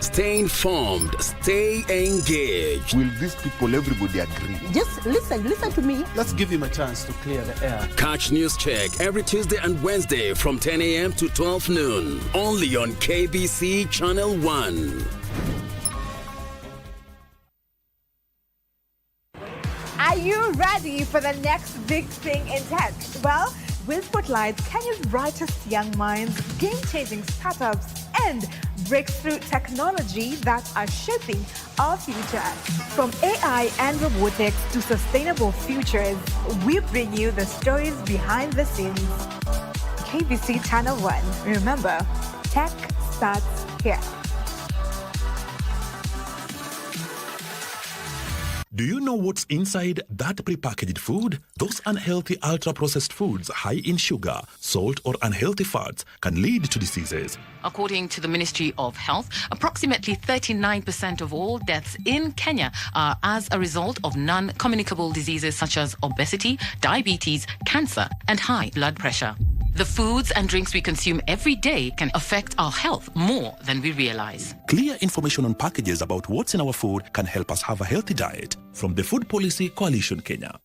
Stay informed, stay engaged. Will these people, everybody agree? Just listen to me. Let's give him a chance to clear the air. Catch News Check every Tuesday and Wednesday from 10 a.m. to 12 noon. Only on KBC Channel 1. Are you ready for the next big thing in tech? Well, we'll spotlight Kenya's brightest young minds, game-changing startups, and breakthrough technology that are shaping our future. From AI and robotics to sustainable futures, we bring you the stories behind the scenes. KBC Channel 1. Remember, tech starts here. Do you know what's inside that prepackaged food? Those unhealthy ultra-processed foods high in sugar, salt or unhealthy fats can lead to diseases. According to the Ministry of Health, approximately 39% of all deaths in Kenya are as a result of non-communicable diseases such as obesity, diabetes, cancer, and high blood pressure. The foods and drinks we consume every day can affect our health more than we realize. Clear information on packages about what's in our food can help us have a healthy diet. From the Food Policy Coalition Kenya.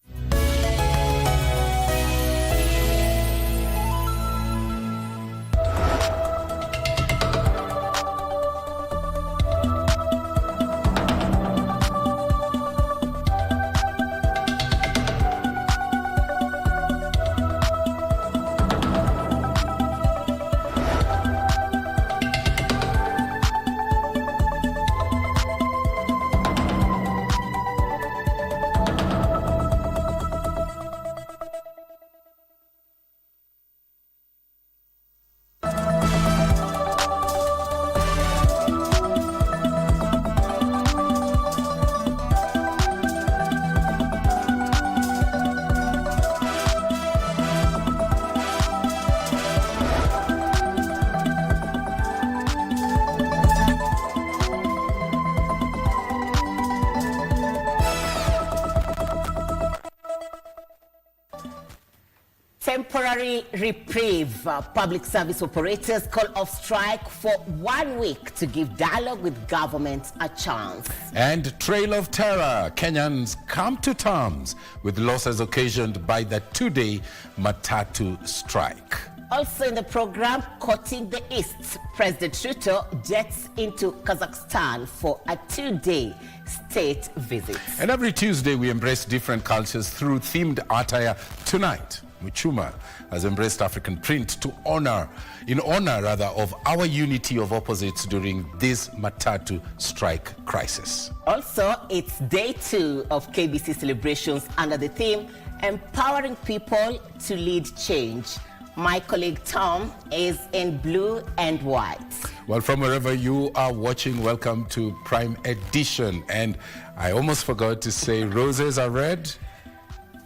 Temporary reprieve. Public service operators call off strike for 1 week to give dialogue with government a chance. And trail of terror. Kenyans come to terms with losses occasioned by the two-day Matatu strike. Also in the program, Courting the East, President Ruto jets into Kazakhstan for a 2-day state visit. And every Tuesday we embrace different cultures through themed attire. Tonight, Muchuma has embraced African print in honor of our unity of opposites during this Matatu strike crisis. Also, it's day 2 of KBC celebrations under the theme, Empowering People to Lead Change. My colleague Tom is in blue and white. Well, from wherever you are watching, welcome to Prime Edition. And I almost forgot to say roses are red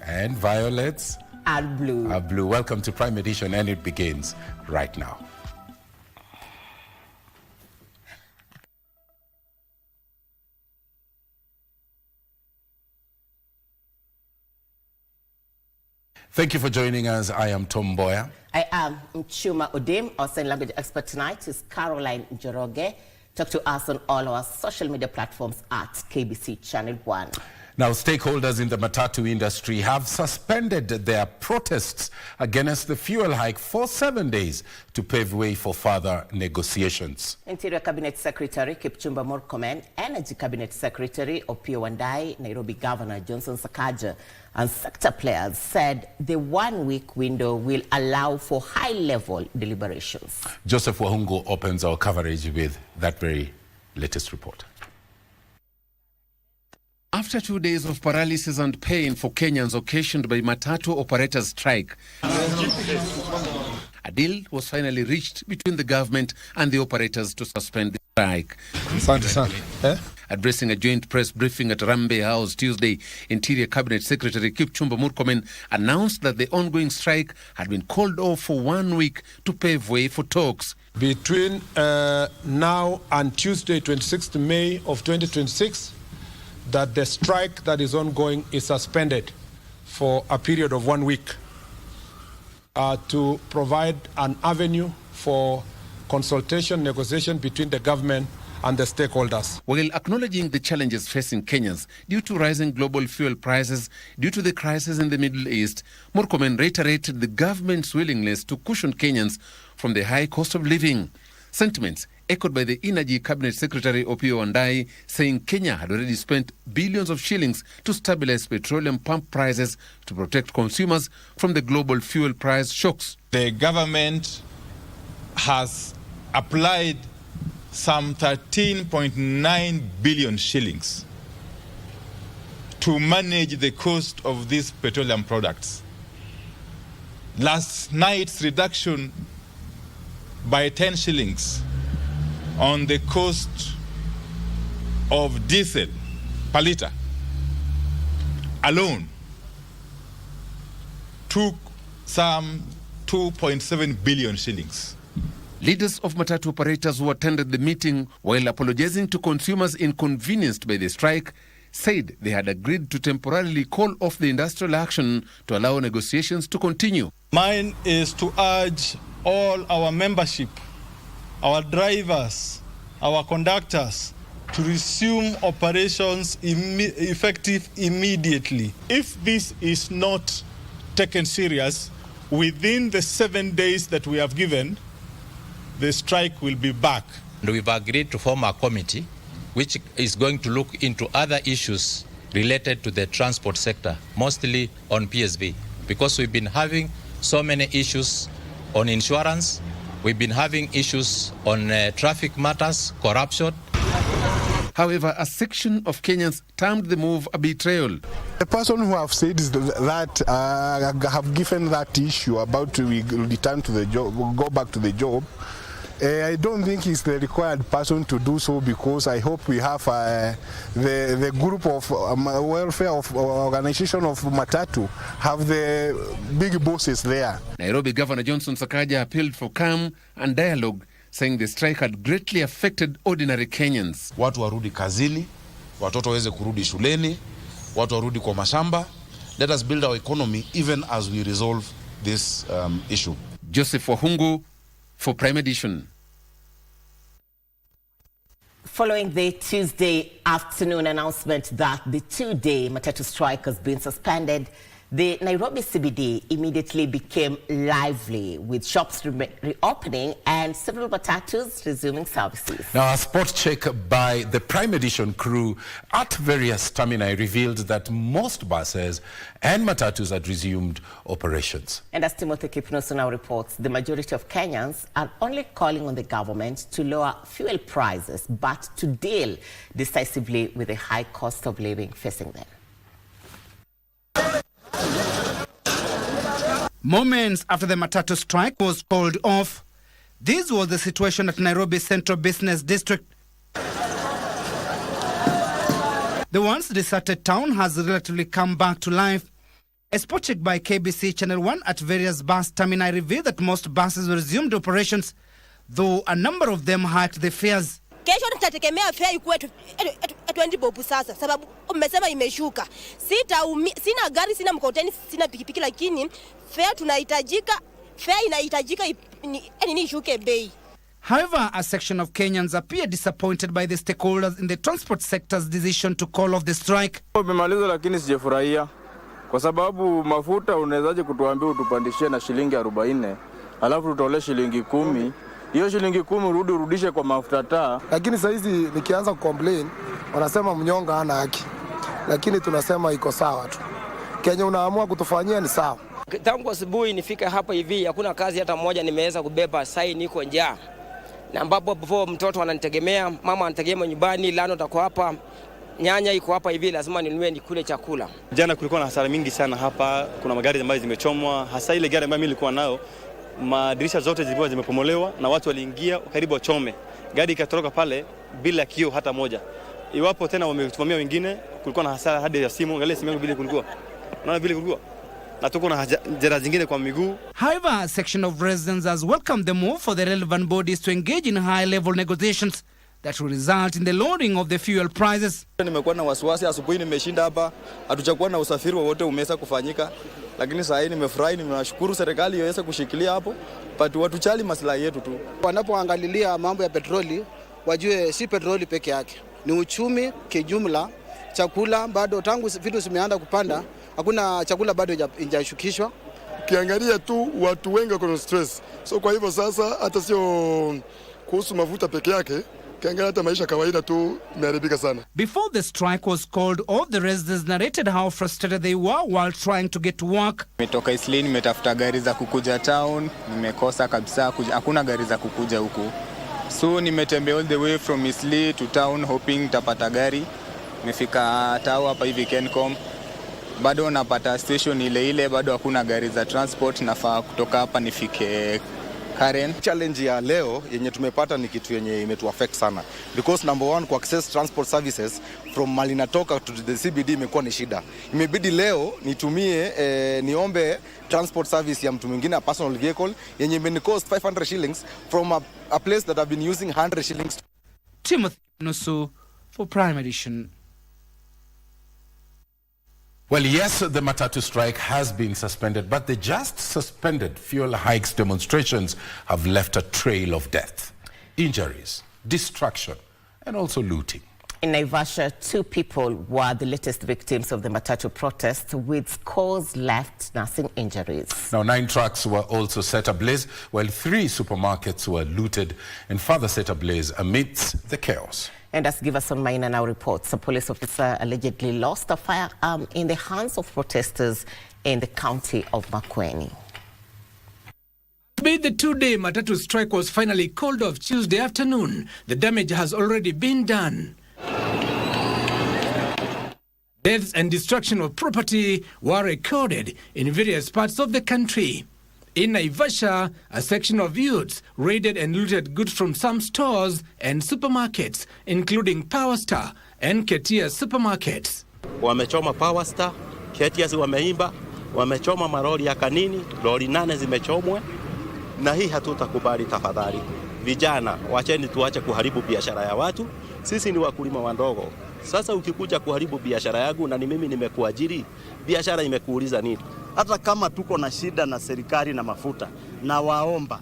and violets are blue. Are blue. Welcome to Prime Edition, and it begins right now. Thank you for joining us. I am Tom Mboya. I am Muchuma Odim. Our sign language expert tonight is Caroline Njoroge. Talk to us on all our social media platforms at KBC Channel 1. Now, stakeholders in the Matatu industry have suspended their protests against the fuel hike for 7 days to pave way for further negotiations. Interior Cabinet Secretary Kipchumba Murkomen, Energy Cabinet Secretary Opiyo Wandayi, Nairobi Governor Johnson Sakaja, and sector players said the 1-week window will allow for high-level deliberations. Joseph Wahungu opens our coverage with that very latest report. After 2 days of paralysis and pain for Kenyans occasioned by Matatu operators' strike, a deal was finally reached between the government and the operators to suspend the strike. Addressing a joint press briefing at Rambe House Tuesday, Interior Cabinet Secretary Kipchumba Murkomen announced that the ongoing strike had been called off for 1 week to pave way for talks. Between now and Tuesday, 26th May of 2026, that the strike that is ongoing is suspended for a period of 1 week to provide an avenue for consultation, negotiation between the government and the stakeholders. While acknowledging the challenges facing Kenyans due to rising global fuel prices due to the crisis in the Middle East, Murkomen reiterated the government's willingness to cushion Kenyans from the high cost of living. Sentiments echoed by the Energy Cabinet Secretary Opiyo Wandayi, saying Kenya had already spent billions of shillings to stabilize petroleum pump prices to protect consumers from the global fuel price shocks. The government has applied some 13.9 billion shillings to manage the cost of these petroleum products. Last night's reduction by 10 shillings on the cost of diesel per litre alone took some 2.7 billion shillings. Leaders of matatu operators who attended the meeting, while apologizing to consumers inconvenienced by the strike, said they had agreed to temporarily call off the industrial action to allow negotiations to continue. Mine is to urge all our membership, our drivers, our conductors, to resume operations effective immediately. If this is not taken serious, within the 7 days that we have given, the strike will be back. We've agreed to form a committee which is going to look into other issues related to the transport sector, mostly on PSV, because we've been having so many issues on insurance, we've been having issues on traffic matters, corruption. However, a section of Kenyans termed the move a betrayal. The person who have said is that have given that issue about we return to the job, go back to the job. I don't think he's the required person to do so, because I hope we have the group of welfare of organization of Matatu have the big bosses there. Nairobi Governor Johnson Sakaja appealed for calm and dialogue, saying the strike had greatly affected ordinary Kenyans. Watu warudi kazini, watoto waweze kurudi shuleni, watu warudi kwa mashamba. Let us build our economy even as we resolve this issue. Joseph Wahungu for Prime Edition. Following the Tuesday afternoon announcement that the two-day matatu strike has been suspended, the Nairobi CBD immediately became lively, with shops reopening and several matatus resuming services. Now, a spot check by the Prime Edition crew at various termini revealed that most buses and matatus had resumed operations. And as Timothy Kipnoso now reports, the majority of Kenyans are only calling on the government to lower fuel prices, but to deal decisively with the high cost of living facing them. Moments after the matatu strike was called off, this was the situation at Nairobi Central Business District. The once deserted town has relatively come back to life. A spot check by KBC Channel 1 at various bus termini revealed that most buses resumed operations, though a number of them hiked the fares. Kesho tutategemea fare ikuwe 20 bob sasa, sababu umesema imeshuka. Sina gari, sina mkokoteni, sina pikipiki, lakini fare inahitajika ni ishuke bei. However, a section of Kenyans appear disappointed by the stakeholders in the transport sector's decision to call off the strike. Umemaliza lakini sijafurahia kwa sababu mafuta unawezaje kutuambia utupandishie na shilingi 40 alafu tutole shilingi 10. Hiyo shilingi 10 urudishe kwa mafuta taa. Lakini sasa hizi nikianza kucomplain wanasema mnyonga hana haki. Lakini tunasema iko sawa tu. Kenya unaamua kutufanyia ni sawa. Tangu asubuhi nifika hapa hivi hakuna kazi hata moja nimeweza kubeba, sasa niko njaa. Na ambapo before mtoto ananitegemea, mama ananitegemea nyumbani, lano tako hapa, nyanya iko hapa hivi, lazima ninunue nikule chakula. Jana kulikuwa na hasara mingi sana hapa, kuna magari ambayo zimechomwa, hasa ile gari ambayo mimi nilikuwa nayo, madirisha zote zilikuwa zimepomolewa na watu waliingia karibu wachome. Gari ikatoroka pale bila kioo hata moja. Iwapo tena wametumamia wengine, kulikuwa na hasara hadi ya simu, angalia simu yangu vile kulikuwa. Unaona vile kulikuwa? Na tuko na jeraha zingine kwa miguu. However, a section of residents has welcomed the move for the relevant bodies to engage in high-level negotiations that will result in the lowering of the fuel prices. Nimekuwa na wasiwasi, asubuhi nimeshinda hapa, hatujakuwa na usafiri wowote umeweza kufanyika, lakini sasa hivi nimefurahi, ninashukuru serikali iweze kushikilia hapo, but watuchali maslahi yetu tu. Wanapoangalilia mambo ya petroli, wajue si petroli peke yake, ni uchumi kijumla. Chakula bado tangu vitu zimeanza kupanda, hakuna chakula bado haijashukishwa. Ukiangalia tu watu wengi wako na stress, so kwa hivyo sasa hata sio kuhusu mafuta peke yake, ukiangalia hata maisha kawaida tu imeharibika sana. Before the strike was called off, the residents narrated how frustrated they were while trying to get to work. Nimetoka Islii, nimetafuta gari za kukuja town, nimekosa kabisa, hakuna gari za kukuja huku. So nimetembea all the way from Islii to town hoping tapata gari. Nimefika town hapa hivi Kencom. Bado napata station ile bado hakuna gari za transport, nafaa kutoka hapa nifike Karen. Challenge ya leo yenye tumepata ni kitu yenye imetuaffect sana, because number one, ku access transport services from mali natoka to the CBD imekuwa ni shida. Imebidi leo nitumie niombe transport service ya mtu mwingine, a personal vehicle yenye imeni cost 500 shillings from a place that I've been using 100 shillings. Timothy Nusu for Prime Edition. Well, yes, the Matatu strike has been suspended, but the just suspended fuel hikes demonstrations have left a trail of death, injuries, destruction, and also looting. In Naivasha, 2 people were the latest victims of the Matatu protest, with scores left nursing injuries. Now, 9 trucks were also set ablaze, while 3 supermarkets were looted and further set ablaze amidst the chaos. And as Givers on Maina now reports, a police officer allegedly lost a firearm in the hands of protesters in the county of Makueni. But the 2-day Matatu strike was finally called off Tuesday afternoon. The damage has already been done. Deaths and destruction of property were recorded in various parts of the country. In Naivasha, a section of youths raided and looted goods from some stores and supermarkets, including Power Star and Ketia supermarkets. Wamechoma Power Star, Ketia wameimba, wamechoma maroli ya Kanini, lori 8 zimechomwa, na hii hatutakubali tafadhali. Vijana, wacheni tuache kuharibu biashara ya watu. Sisi ni wakulima wadogo. Sasa ukikuja kuharibu biashara yangu na ni mimi nimekuajiri, biashara imekuuliza nini? Hata kama tuko na shida na serikali na mafuta, na waomba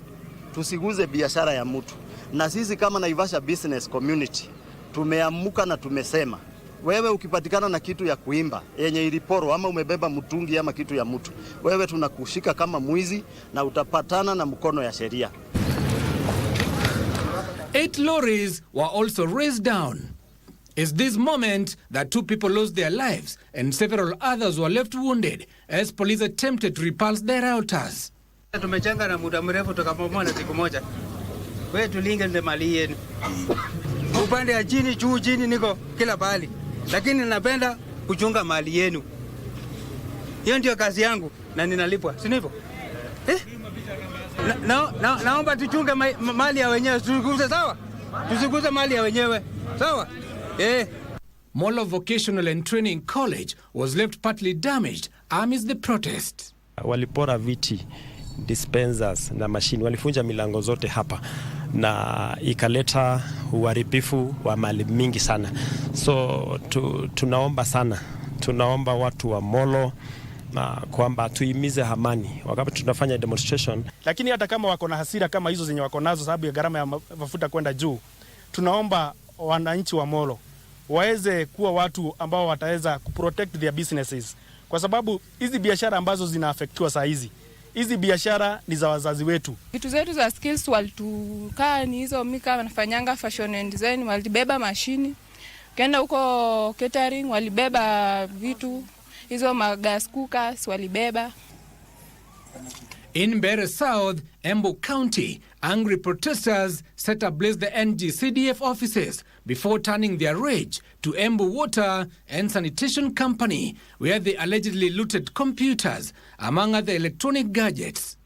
tusiguze biashara ya mtu. Na sisi kama Naivasha Business Community tumeamuka na tumesema, wewe ukipatikana na kitu ya kuimba yenye iliporo ama umebeba mtungi ama kitu ya mtu, wewe tunakushika kama mwizi na utapatana na mkono ya sheria. 8 lorries were also razed down. It's this moment that 2 people lost their lives and several others were left wounded as police attempted to repulse their routers. Tumechenga na muda mrefu tukapomoa na siku moja. Wewe tulinde mali yenu. Upande ya chini juu chini niko kila pahali. Lakini napenda kuchunga mali yenu. Hiyo ndio kazi yangu na ninalipwa. Si ndivyo? Naomba tuchunge mali ya wenyewe. Tusiguze sawa? Tusiguze mali ya wenyewe. Sawa? Molo Vocational and Training College was left partly damaged amidst the protest. Walipora viti, dispensers na machine, walifunja milango zote hapa na ikaleta uharibifu wa mali mingi sana. So tunaomba sana, tunaomba watu wa Molo kwamba tuimize amani wakati tunafanya demonstration. Lakini hata kama wako na hasira kama hizo zenye wako nazo sababu ya gharama ya mafuta kwenda juu, tunaomba wananchi wa Molo waweze kuwa watu ambao wataweza kuprotect their businesses, kwa sababu hizi biashara ambazo zinaafektiwa saa hizi biashara ni za wazazi wetu. Vitu zetu za skills walitukaa ni hizo, mika wanafanyanga fashion and design, walibeba mashini. Kenda huko catering walibeba vitu hizo, magas cookers walibeba. In Mbeere South, Embu County, angry protesters set ablaze the NG-CDF offices before turning their rage to Embu Water and Sanitation Company, where they allegedly looted computers, among other electronic gadgets.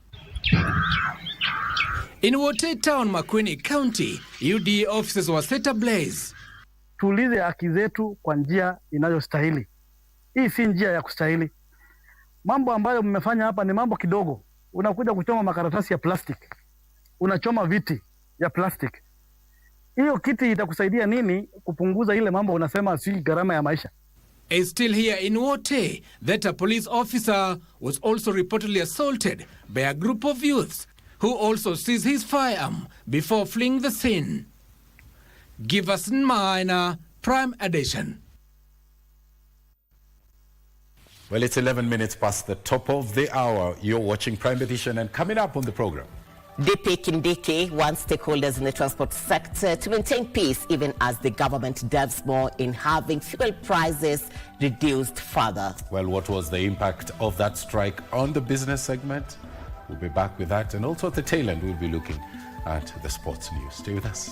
In Wote Town, Makueni County, UDA offices were set ablaze. Tuulize haki zetu kwa njia inayostahili. Hii si njia ya kustahili. Mambo ambayo mmefanya hapa ni mambo kidogo. Unakuja kuchoma makaratasi ya plastic. Unachoma viti ya plastic. Hiyo kiti itakusaidia nini kupunguza ile mambo unasema si gharama ya maisha? It's still here in Wote that a police officer was also reportedly assaulted by a group of youths who also seized his firearm before fleeing the scene. Give us mine, Prime Edition. Well, it's 11 minutes past the top of the hour. You're watching Prime Edition, and coming up on the program. DP Kindiki wants stakeholders in the transport sector to maintain peace even as the government delves more in having fuel prices reduced further. Well, what was the impact of that strike on the business segment? We'll be back with that, and also at the tail end we'll be looking at the sports news. Stay with us.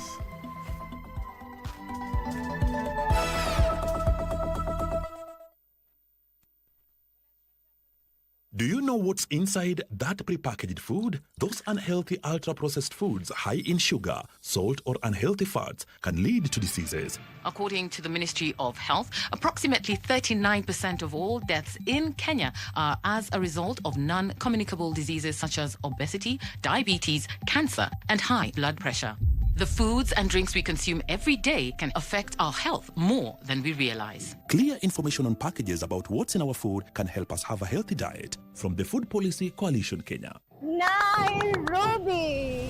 Do you know what's inside that prepackaged food? Those unhealthy ultra-processed foods high in sugar, salt or unhealthy fats can lead to diseases. According to the Ministry of Health, approximately 39% of all deaths in Kenya are as a result of non-communicable diseases such as obesity, diabetes, cancer and high blood pressure. The foods and drinks we consume every day can affect our health more than we realize. Clear information on packages about what's in our food can help us have a healthy diet. From the Food Policy Coalition Kenya. Nairobi!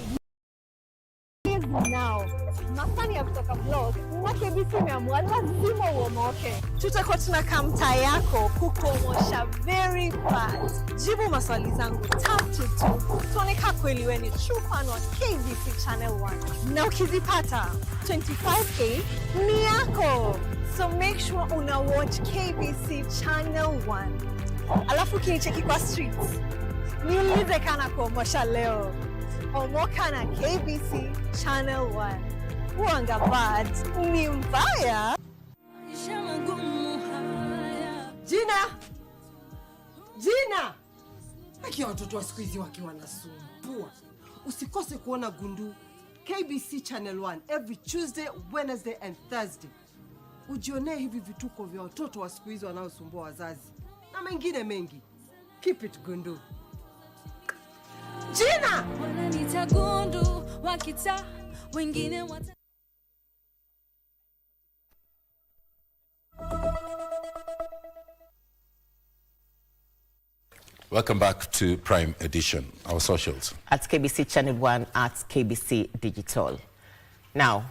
Now, masani ya kutoka vlog na KBC imeamua lazima uomoke. Tutakuwa tunakaa mtaa yako kukuomosha very fast. Jibu maswali zangu 3 tuone kama kweli wewe ni true fan wa KBC Channel 1. Na ukizipata 25K ni yako. So make sure una watch KBC Channel 1. Alafu kinicheki kwa streets. Niulize kana kuomosha leo. Omoka na KBC Channel 1. Wanga bad ni mbaya. Jina! Aki watoto wa siku hizi wakiwa wanasumbua. Usikose kuona Gundu KBC Channel 1 every Tuesday, Wednesday and Thursday. Ujionee hivi vituko vya watoto wa siku hizi wanaosumbua wazazi. Na mengine mengi. Keep it Gundu. Jina! Wananiita Gundu, wakita wengine wata. Welcome back to Prime Edition, our socials. At KBC Channel 1, at KBC Digital. Now,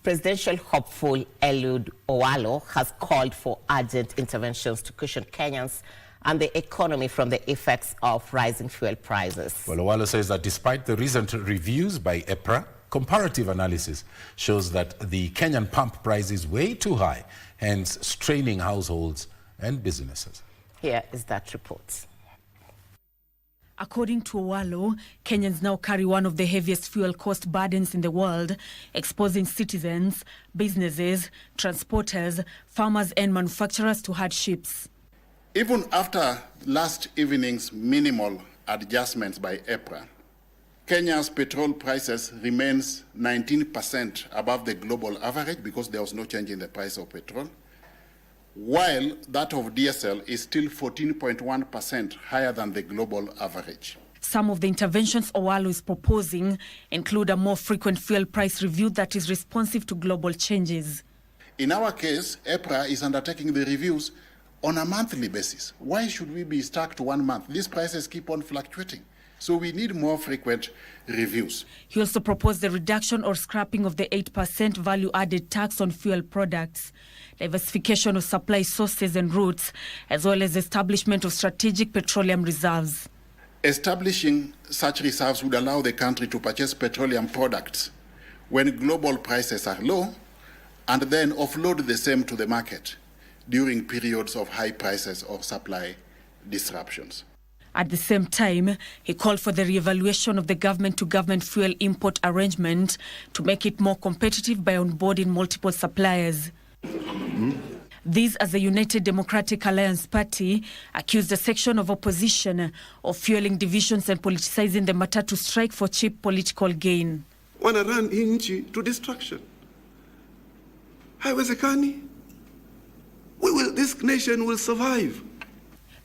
presidential hopeful Eliud Owalo has called for urgent interventions to cushion Kenyans and the economy from the effects of rising fuel prices. Well, Owalo says that despite the recent reviews by EPRA, comparative analysis shows that the Kenyan pump price is way too high, hence straining households and businesses. Here is that report. According to Owalo, Kenyans now carry one of the heaviest fuel cost burdens in the world, exposing citizens, businesses, transporters, farmers and manufacturers to hardships. Even after last evening's minimal adjustments by EPRA, Kenya's petrol prices remains 19% above the global average because there was no change in the price of petrol, while that of diesel is still 14.1% higher than the global average. Some of the interventions Owalo is proposing include a more frequent fuel price review that is responsive to global changes. In our case, EPRA is undertaking the reviews on a monthly basis. Why should we be stuck to 1 month? These prices keep on fluctuating. So we need more frequent reviews. He also proposed the reduction or scrapping of the 8% value-added tax on fuel products, diversification of supply sources and routes, as well as establishment of strategic petroleum reserves. Establishing such reserves would allow the country to purchase petroleum products when global prices are low and then offload the same to the market during periods of high prices or supply disruptions. At the same time, he called for the re-evaluation of the government-to-government fuel import arrangement to make it more competitive by onboarding multiple suppliers. These, as the United Democratic Alliance Party, accused a section of opposition of fueling divisions and politicizing the matter to strike for cheap political gain. Wana run nchi to destruction. Haiwezekani. This nation will survive.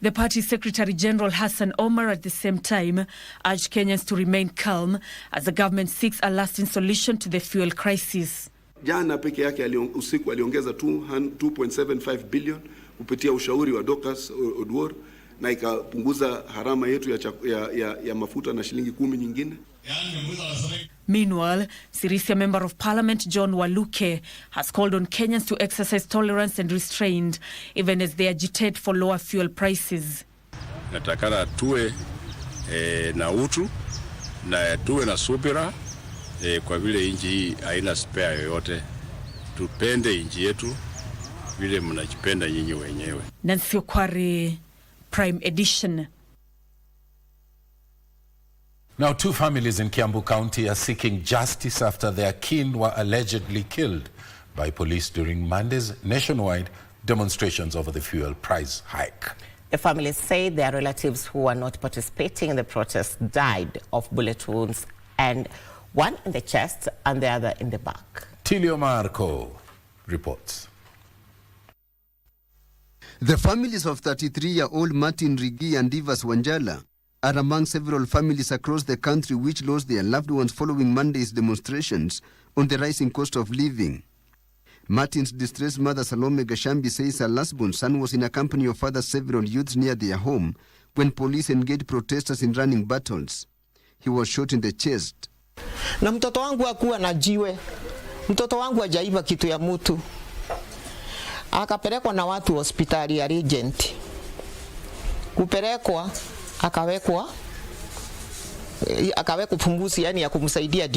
The party's Secretary General Hassan Omar at the same time urged Kenyans to remain calm as the government seeks a lasting solution to the fuel crisis. Jana peke yake usiku aliongeza 2.75 billion kupitia ushauri wa Doctors Odwor na ikapunguza harama yetu ya mafuta na shilingi 10 nyingine. Meanwhile, Sirisia Member of Parliament John Waluke has called on Kenyans to exercise tolerance and restraint even as they agitate for lower fuel prices. Natakana tuwe na utu na tuwe na subira kwa vile inji hii haina spare yoyote. Tupende inji yetu vile mnajipenda nyinyi wenyewe. Nancy Okware, Prime Edition. Now, 2 families in Kiambu County are seeking justice after their kin were allegedly killed by police during Monday's nationwide demonstrations over the fuel price hike. The families say their relatives who were not participating in the protest died of bullet wounds, and one in the chest and the other in the back. Tilio Marco reports. The families of 33-year-old Martin Rigi and Divas Wanjala are among several families across the country which lost their loved ones following Monday's demonstrations on the rising cost of living. Martin's distressed mother Salome Gashambi says her last-born son was in a company of other several youths near their home when police engaged protesters in running battles. He was shot in the chest. Na mtoto wangu hakuwa na jiwe. Mtoto wangu hajaiba kitu ya mtu. Akapelekwa na watu hospitali ya Regent. Kupelekwa akawekwa pumbuzi, yani ya kumsaidia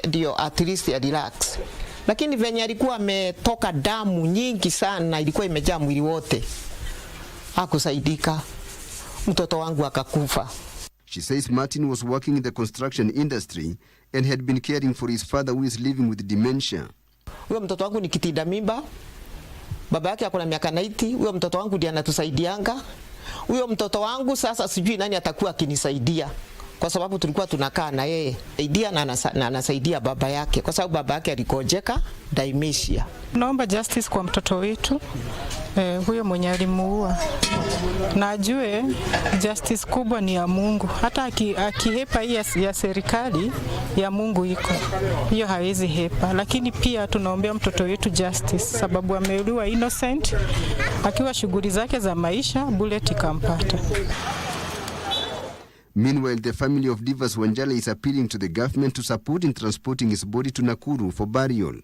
ndio at least ya relax. Lakini venye alikuwa ametoka damu nyingi sana, ilikuwa imejaa mwili wote, hakusaidika. Mtoto wangu akakufa. She says Martin was working in the construction industry and had been caring for his father who is living with dementia. Huyo mtoto wangu ni kitinda mimba. Baba yake akona miaka 90. Huyo mtoto wangu ndiye anatusaidianga. Huyo mtoto wangu sasa sijui nani atakuwa akinisaidia, kwa sababu tulikuwa tunakaa na yeye idea na anasaidia baba yake, kwa sababu baba yake alikojeka dementia. Naomba justice kwa mtoto wetu huyo mwenye alimuua. Na ajue justice kubwa ni ya Mungu. Hata akihepa hii ya serikali, ya Mungu iko. Hiyo hawezi hepa. Lakini pia tunaombea mtoto wetu justice sababu ameuliwa innocent akiwa shughuli zake za maisha, bullet ikampata. Meanwhile, the family of Divas Wanjala is appealing to the government to support in transporting his body to Nakuru for burial.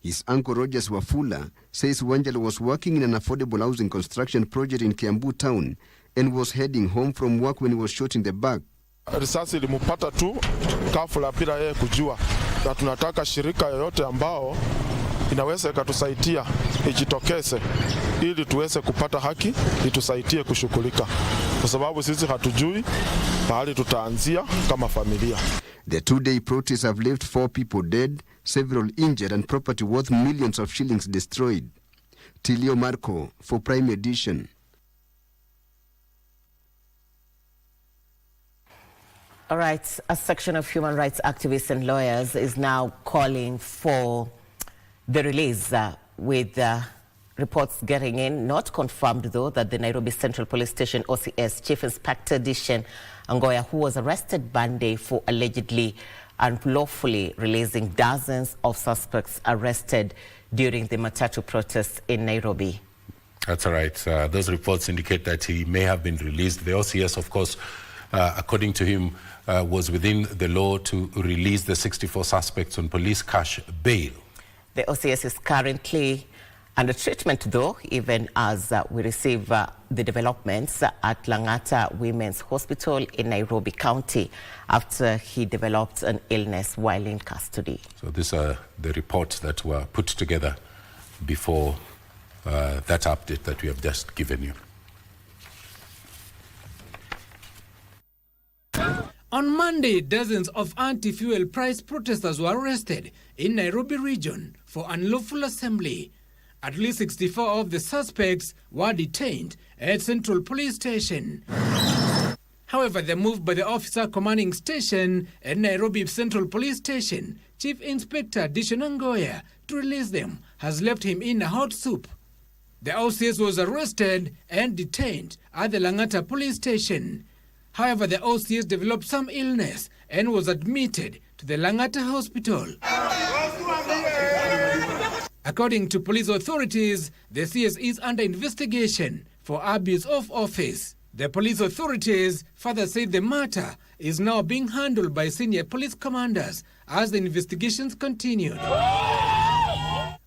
His uncle Rogers Wafula says Wanjala was working in an affordable housing construction project in Kiambu town and was heading home from work when he was shot in the back. Risasi ilimpata tu ghafla bila yeye kujua, na tunataka shirika yoyote ambao inaweza ikatusaidia ijitokeze ili tuweze kupata haki, itusaidie kushughulika, kwa sababu sisi hatujui mahali tutaanzia kama familia. The 2-day protests have left 4 people dead, several injured, and property worth millions of shillings destroyed. Tilio Marco for Prime Edition. All right, a section of human rights activists and lawyers is now calling for the release with reports getting in, not confirmed though, that the Nairobi Central Police Station OCS Chief Inspector Dishen Mboya, who was arrested Monday for allegedly unlawfully releasing dozens of suspects arrested during the Matatu protests in Nairobi. That's right. Those reports indicate that he may have been released. The OCS, of course, according to him, was within the law to release the 64 suspects on police cash bail. The OCS is currently under treatment, though, even as we receive the developments at Langata Women's Hospital in Nairobi County after he developed an illness while in custody. So these are the reports that were put together before that update that we have just given you. On Monday, dozens of anti-fuel price protesters were arrested in Nairobi region for unlawful assembly. At least 64 of the suspects were detained at Central Police Station. However, the move by the officer commanding station at Nairobi Central Police Station, Chief Inspector Dishen Mboya, to release them has left him in a hot soup. The OCS was arrested and detained at the Langata Police Station. However, the OCS developed some illness and was admitted to the Langata Hospital. According to police authorities, the CS is under investigation for abuse of office. The police authorities further said the matter is now being handled by senior police commanders as the investigations continued.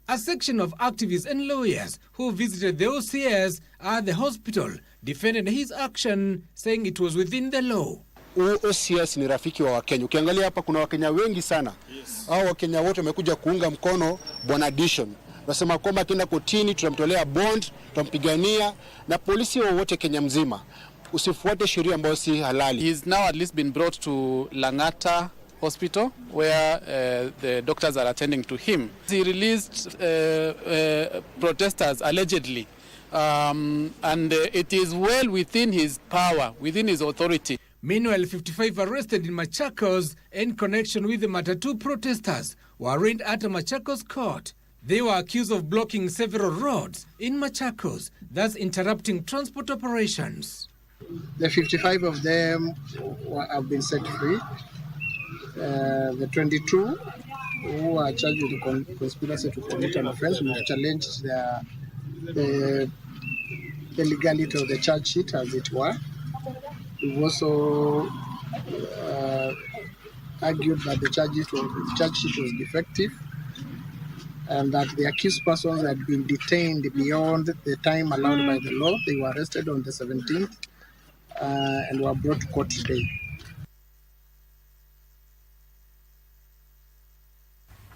A section of activists and lawyers who visited the OCS at the hospital defended his action, saying it was within the law. OCS ni rafiki wa Wakenya. Ukiangalia hapa kuna Wakenya wengi sana. Hao Wakenya wote wamekuja kuunga mkono Bwana Addition. Nasema kwamba akienda kotini tutamtolea bond, tutampigania na polisi wote Kenya mzima. Usifuate sheria ambayo si halali. He's now at least been brought to Langata Hospital where the doctors are attending to him. He released protesters allegedly and it is well within his power, within his authority. Meanwhile, 55 arrested in Machakos in connection with the Matatu protesters were arraigned at a Machakos court. They were accused of blocking several roads in Machakos, thus interrupting transport operations. The 55 of them have been set free. The 22 who are charged with the conspiracy to commit an offense, we have challenged the legality of the charge sheet, as it were. We've also argued that the charge sheet was defective and that the accused persons had been detained beyond the time allowed by the law. They were arrested on the 17th and were brought to court today.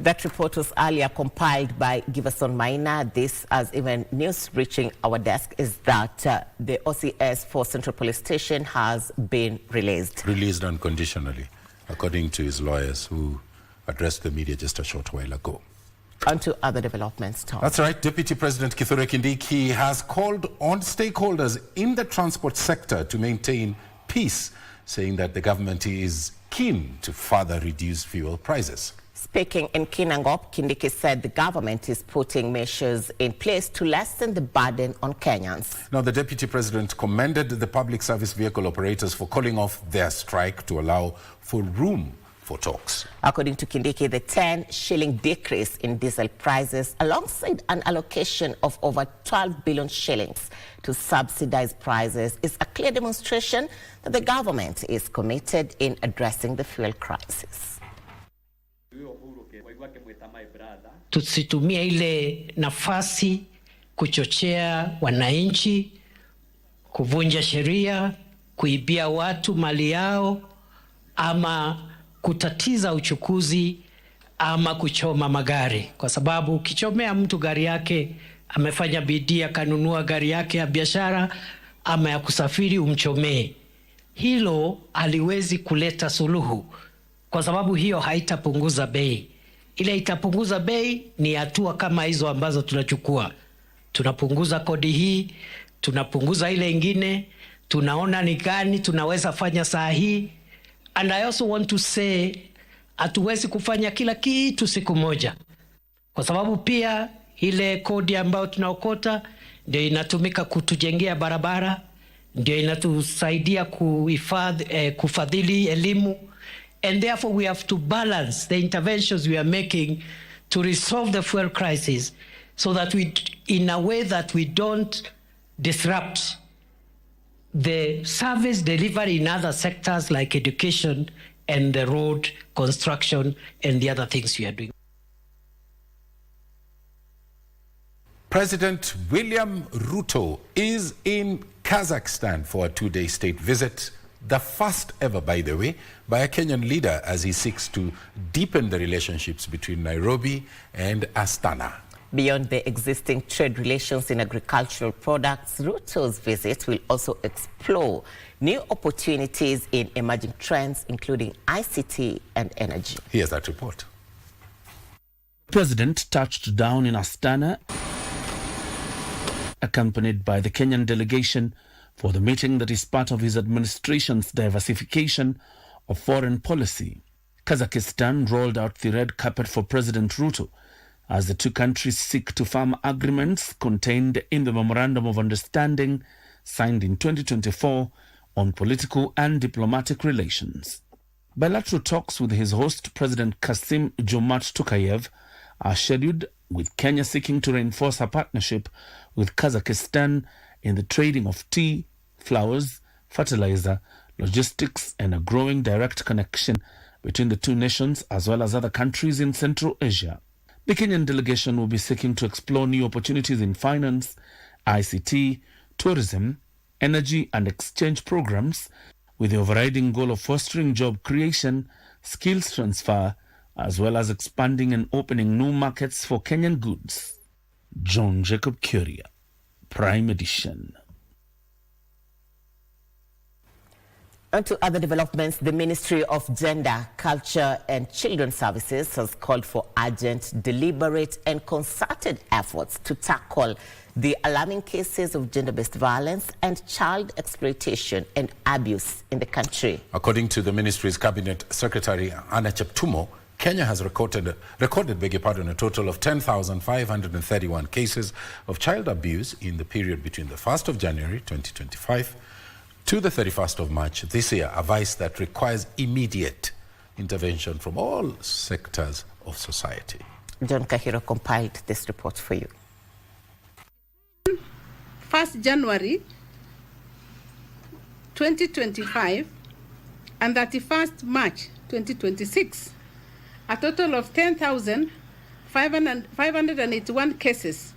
That report was earlier compiled by Giverson Maina. This, as even news reaching our desk, is that the OCS for Central Police Station has been released. Released unconditionally, according to his lawyers who addressed the media just a short while ago. On to other developments, Tom. That's right. Deputy President Kithure Kindiki has called on stakeholders in the transport sector to maintain peace, saying that the government is keen to further reduce fuel prices. Speaking in Kinangop, Kindiki said the government is putting measures in place to lessen the burden on Kenyans. Now, the Deputy President commended the public service vehicle operators for calling off their strike to allow for room for talks. According to Kindiki, the 10-shilling decrease in diesel prices, alongside an allocation of over 12 billion shillings to subsidize prices, is a clear demonstration that the government is committed in addressing the fuel crisis. Tusitumie ile nafasi kuchochea wananchi, kuvunja sheria, kuibia watu mali yao, ama kutatiza uchukuzi, ama kuchoma magari. Kwa sababu ukichomea mtu gari yake, amefanya bidii akanunua gari yake ya biashara ama ya kusafiri, umchomee. Hilo haliwezi kuleta suluhu, kwa sababu hiyo haitapunguza bei. Ile itapunguza bei ni hatua kama hizo ambazo tunachukua. Tunapunguza kodi hii, tunapunguza ile ingine, tunaona ni gani tunaweza fanya saa hii. And I also want to say, hatuwezi kufanya kila kitu siku moja. Kwa sababu pia ile kodi ambayo tunaokota ndio inatumika kutujengea barabara, ndio inatusaidia kufadhili elimu. And therefore we have to balance the interventions we are making to resolve the fuel crisis so that in a way that we don't disrupt the service delivery in other sectors like education and the road construction and the other things we are doing. President William Ruto is in Kazakhstan for a two-day state visit. The first ever, by the way, by a Kenyan leader as he seeks to deepen the relationships between Nairobi and Astana. Beyond the existing trade relations in agricultural products, Ruto's visit will also explore new opportunities in emerging trends, including ICT and energy. Here's that report. The President touched down in Astana, accompanied by the Kenyan delegation for the meeting that is part of his administration's diversification of foreign policy. Kazakhstan rolled out the red carpet for President Ruto as the two countries seek to firm agreements contained in the Memorandum of Understanding signed in 2024 on political and diplomatic relations. Bilateral talks with his host, President Kasim Jomart Tokayev, are scheduled, with Kenya seeking to reinforce her partnership with Kazakhstan in the trading of tea, flowers, fertilizer, logistics, and a growing direct connection between the two nations as well as other countries in Central Asia. The Kenyan delegation will be seeking to explore new opportunities in finance, ICT, tourism, energy and exchange programs, with the overriding goal of fostering job creation, skills transfer, as well as expanding and opening new markets for Kenyan goods. John Jacob Curia, Prime Edition. On to other developments, the Ministry of Gender, Culture and Children's Services has called for urgent, deliberate and concerted efforts to tackle the alarming cases of gender-based violence and child exploitation and abuse in the country. According to the ministry's cabinet secretary, Anna Cheptumo, Kenya has recorded a total of 10,531 cases of child abuse in the period between the 1st of January 2025 to the 31st of March this year, a vice that requires immediate intervention from all sectors of society. John Kahiro compiled this report for you. 1st January 2025 and 31st March 2026, a total of 10,581 cases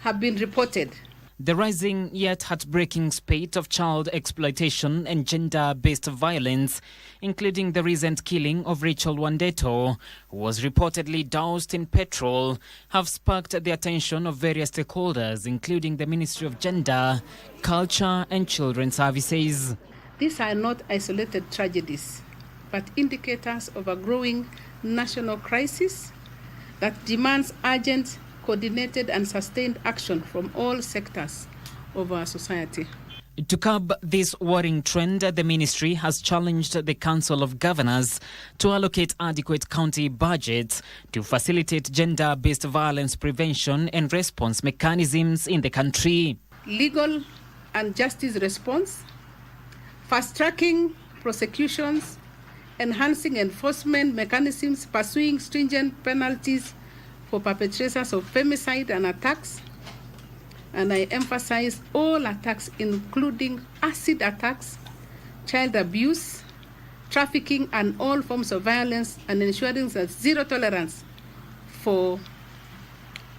have been reported. The rising yet heartbreaking spate of child exploitation and gender-based violence, including the recent killing of Rachel Wandeto, who was reportedly doused in petrol, have sparked the attention of various stakeholders, including the Ministry of Gender, Culture and Children's Services. These are not isolated tragedies, but indicators of a growing national crisis that demands urgent, coordinated and sustained action from all sectors of our society. To curb this worrying trend, the ministry has challenged the Council of Governors to allocate adequate county budgets to facilitate gender-based violence prevention and response mechanisms in the country. Legal and justice response, fast-tracking prosecutions, enhancing enforcement mechanisms, pursuing stringent penalties for perpetrators of femicide and attacks, and I emphasize all attacks, including acid attacks, child abuse, trafficking, and all forms of violence, and ensuring that zero tolerance for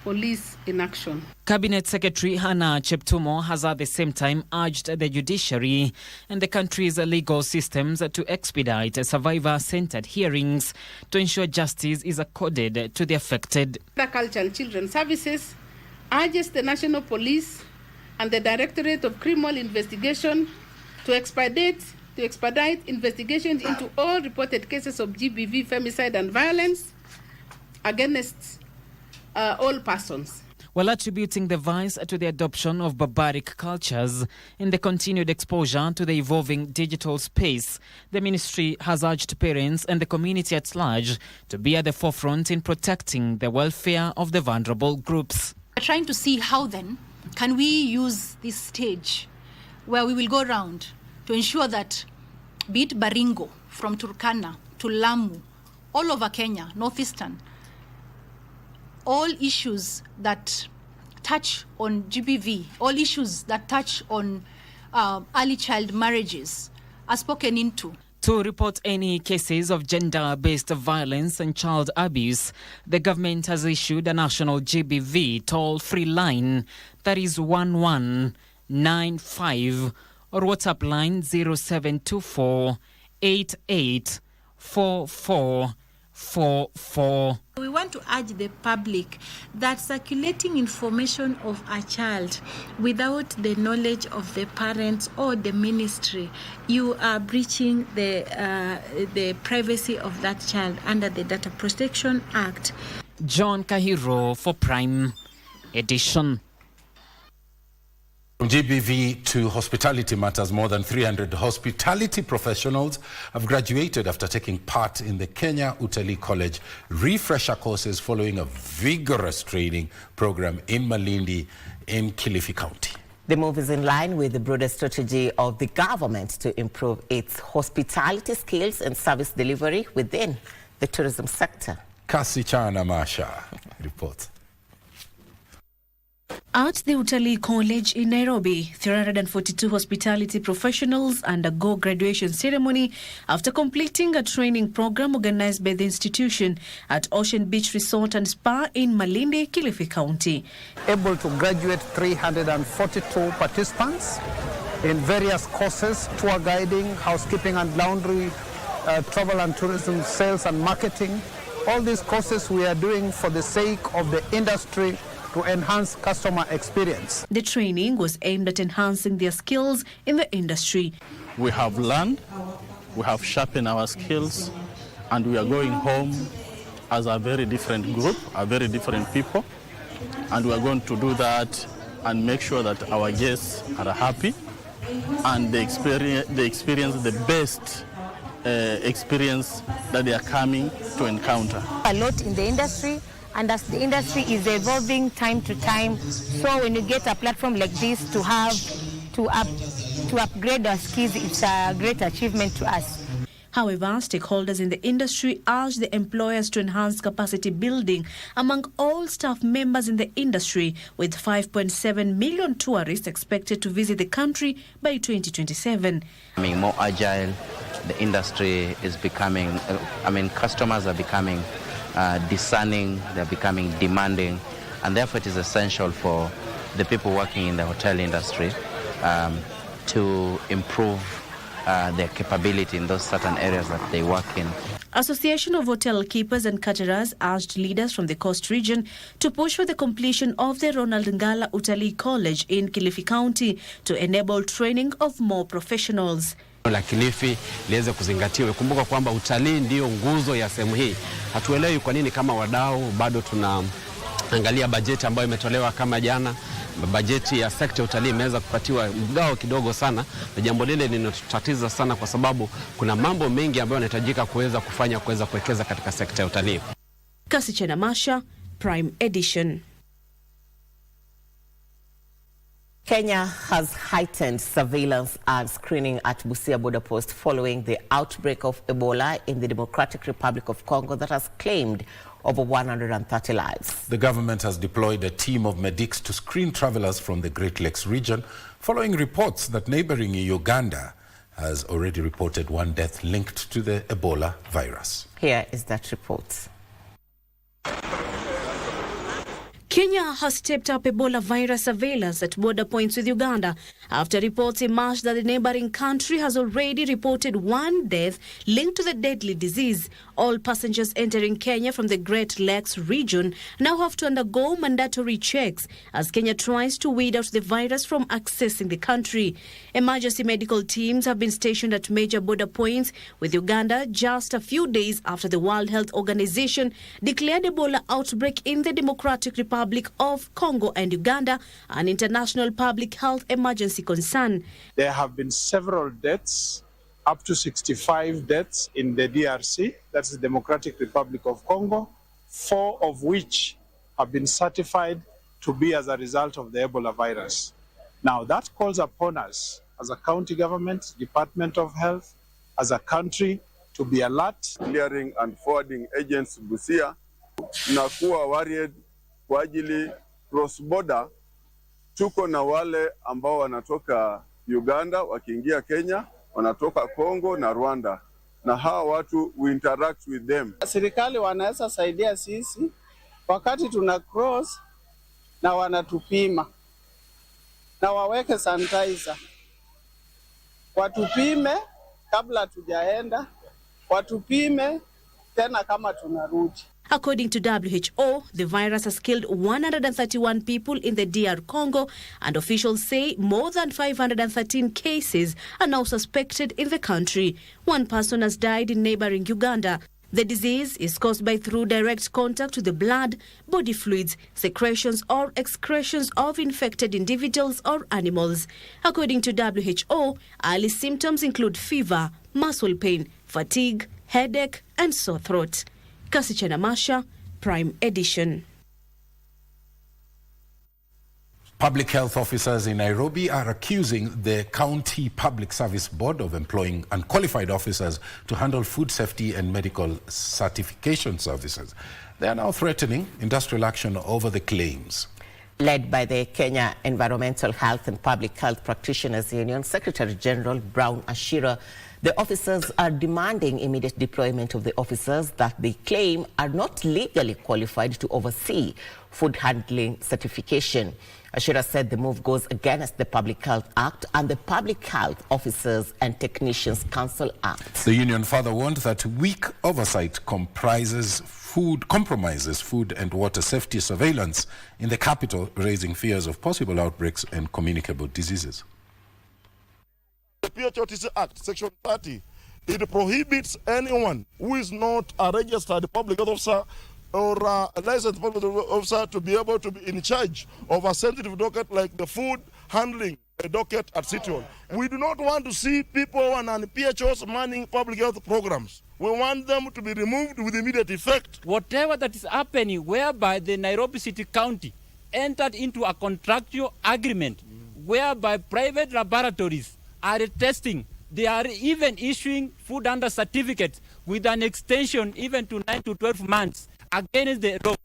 police inaction. Cabinet Secretary Hannah Cheptumo has at the same time urged the judiciary and the country's legal systems to expedite survivor-centered hearings to ensure justice is accorded to the affected. The Culture and Children's Services urges the National Police and the Directorate of Criminal Investigation to expedite investigations into all reported cases of GBV, femicide and violence against all persons. While attributing the vice to the adoption of barbaric cultures and the continued exposure to the evolving digital space, the ministry has urged parents and the community at large to be at the forefront in protecting the welfare of the vulnerable groups. We're trying to see how then can we use this stage where we will go around to ensure that, be it Baringo, from Turkana to Lamu, all over Kenya, Northeastern, all issues that touch on GBV, all issues that touch on early child marriages are spoken into. To report any cases of gender-based violence and child abuse, the government has issued a national GBV toll-free line, that is 1195, or WhatsApp line 0724 884444. We want to urge the public that circulating information of a child without the knowledge of the parents or the ministry, you are breaching the privacy of that child under the Data Protection Act. John Kahiro for Prime Edition. From GBV to hospitality matters, more than 300 hospitality professionals have graduated after taking part in the Kenya Utalii College refresher courses following a vigorous training program in Malindi in Kilifi County. The move is in line with the broader strategy of the government to improve its hospitality skills and service delivery within the tourism sector. Kasi Chana Masha reports. At the Utalii College in Nairobi, 342 hospitality professionals undergo graduation ceremony after completing a training program organized by the institution at Ocean Beach Resort and Spa in Malindi, Kilifi County. Able to graduate 342 participants in various courses: tour guiding, housekeeping and laundry, travel and tourism, sales and marketing. All these courses we are doing for the sake of the industry to enhance customer experience. The training was aimed at enhancing their skills in the industry. We have learned, we have sharpened our skills, and we are going home as a very different group, a very different people, and we are going to do that and make sure that our guests are happy and they experience the best experience that they are coming to encounter. A lot in the industry, and as the industry is evolving time to time, so when you get a platform like this to upgrade our skills, it's a great achievement to us. However, stakeholders in the industry urge the employers to enhance capacity building among all staff members in the industry, with 5.7 million tourists expected to visit the country by 2027. Becoming more agile, the industry is becoming, customers are becoming discerning, they're becoming demanding, and therefore it is essential for the people working in the hotel industry to improve their capability in those certain areas that they work in. Association of Hotel Keepers and Caterers urged leaders from the coast region to push for the completion of the Ronald Ngala Utalii College in Kilifi County to enable training of more professionals. La Kilifi liweze kuzingatiwa. Kumbuka kwamba utalii ndio nguzo ya sehemu hii. Hatuelewi kwa nini kama wadau bado tunaangalia bajeti ambayo imetolewa kama jana. Bajeti ya sekta ya utalii imeweza kupatiwa mgao kidogo sana, na jambo lile linatutatiza sana kwa sababu kuna mambo mengi ambayo yanahitajika kuweza kuwekeza katika sekta ya utalii. Kasichana Masha, Prime Edition. Kenya has heightened surveillance and screening at Busia border post following the outbreak of Ebola in the Democratic Republic of Congo that has claimed over 130 lives. The government has deployed a team of medics to screen travelers from the Great Lakes region following reports that neighboring Uganda has already reported one death linked to the Ebola virus. Here is that report. Kenya has stepped up Ebola virus surveillance at border points with Uganda after reports emerged that the neighboring country has already reported one death linked to the deadly disease. All passengers entering Kenya from the Great Lakes region now have to undergo mandatory checks as Kenya tries to weed out the virus from accessing the country. Emergency medical teams have been stationed at major border points with Uganda just a few days after the World Health Organization declared Ebola outbreak in the Democratic Republic of Congo and Uganda an international public health emergency concern. There have been several deaths, up to 65 deaths in the DRC, that's the Democratic Republic of Congo, 4 of which have been certified to be as a result of the Ebola virus. Now that calls upon us as a county government, Department of Health, as a country to be alert. Clearing and forwarding agents Busia, nakuwa worried kwa ajili cross border. Tuko na wale ambao wanatoka Uganda wakiingia Kenya, wanatoka Congo na Rwanda, na hawa watu we interact with them. Serikali wanaweza saidia sisi wakati tuna cross, na wanatupima na waweke sanitizer, watupime kabla tujaenda, watupime tena kama tunarudi. According to WHO, the virus has killed 131 people in the DR Congo, and officials say more than 513 cases are now suspected in the country. One person has died in neighboring Uganda. The disease is caused by through direct contact with the blood, body fluids, secretions or excretions of infected individuals or animals. According to WHO, early symptoms include fever, muscle pain, fatigue, headache, and sore throat. Kasichana Masha, Prime Edition. Public health officers in Nairobi are accusing the County Public Service Board of employing unqualified officers to handle food safety and medical certification services. They are now threatening industrial action over the claims. Led by the Kenya Environmental Health and Public Health Practitioners Union, Secretary General Brown Ashira, the officers are demanding immediate deployment of the officers that they claim are not legally qualified to oversee food handling certification. Ashira said the move goes against the Public Health Act and the Public Health Officers and Technicians Council Act. The union further warned that weak oversight compromises food and water safety surveillance in the capital, raising fears of possible outbreaks and communicable diseases. The PHOTC Act, Section 30, it prohibits anyone who is not a registered public health officer or a licensed public health officer to be able to be in charge of a sensitive docket like the food handling docket at City Hall. We do not want to see people on PHOs manning public health programs. We want them to be removed with immediate effect. Whatever that is happening, whereby the Nairobi City County entered into a contractual agreement, whereby private laboratories are testing, they are even issuing food under certificates with an extension even to 9 to 12 months against the law.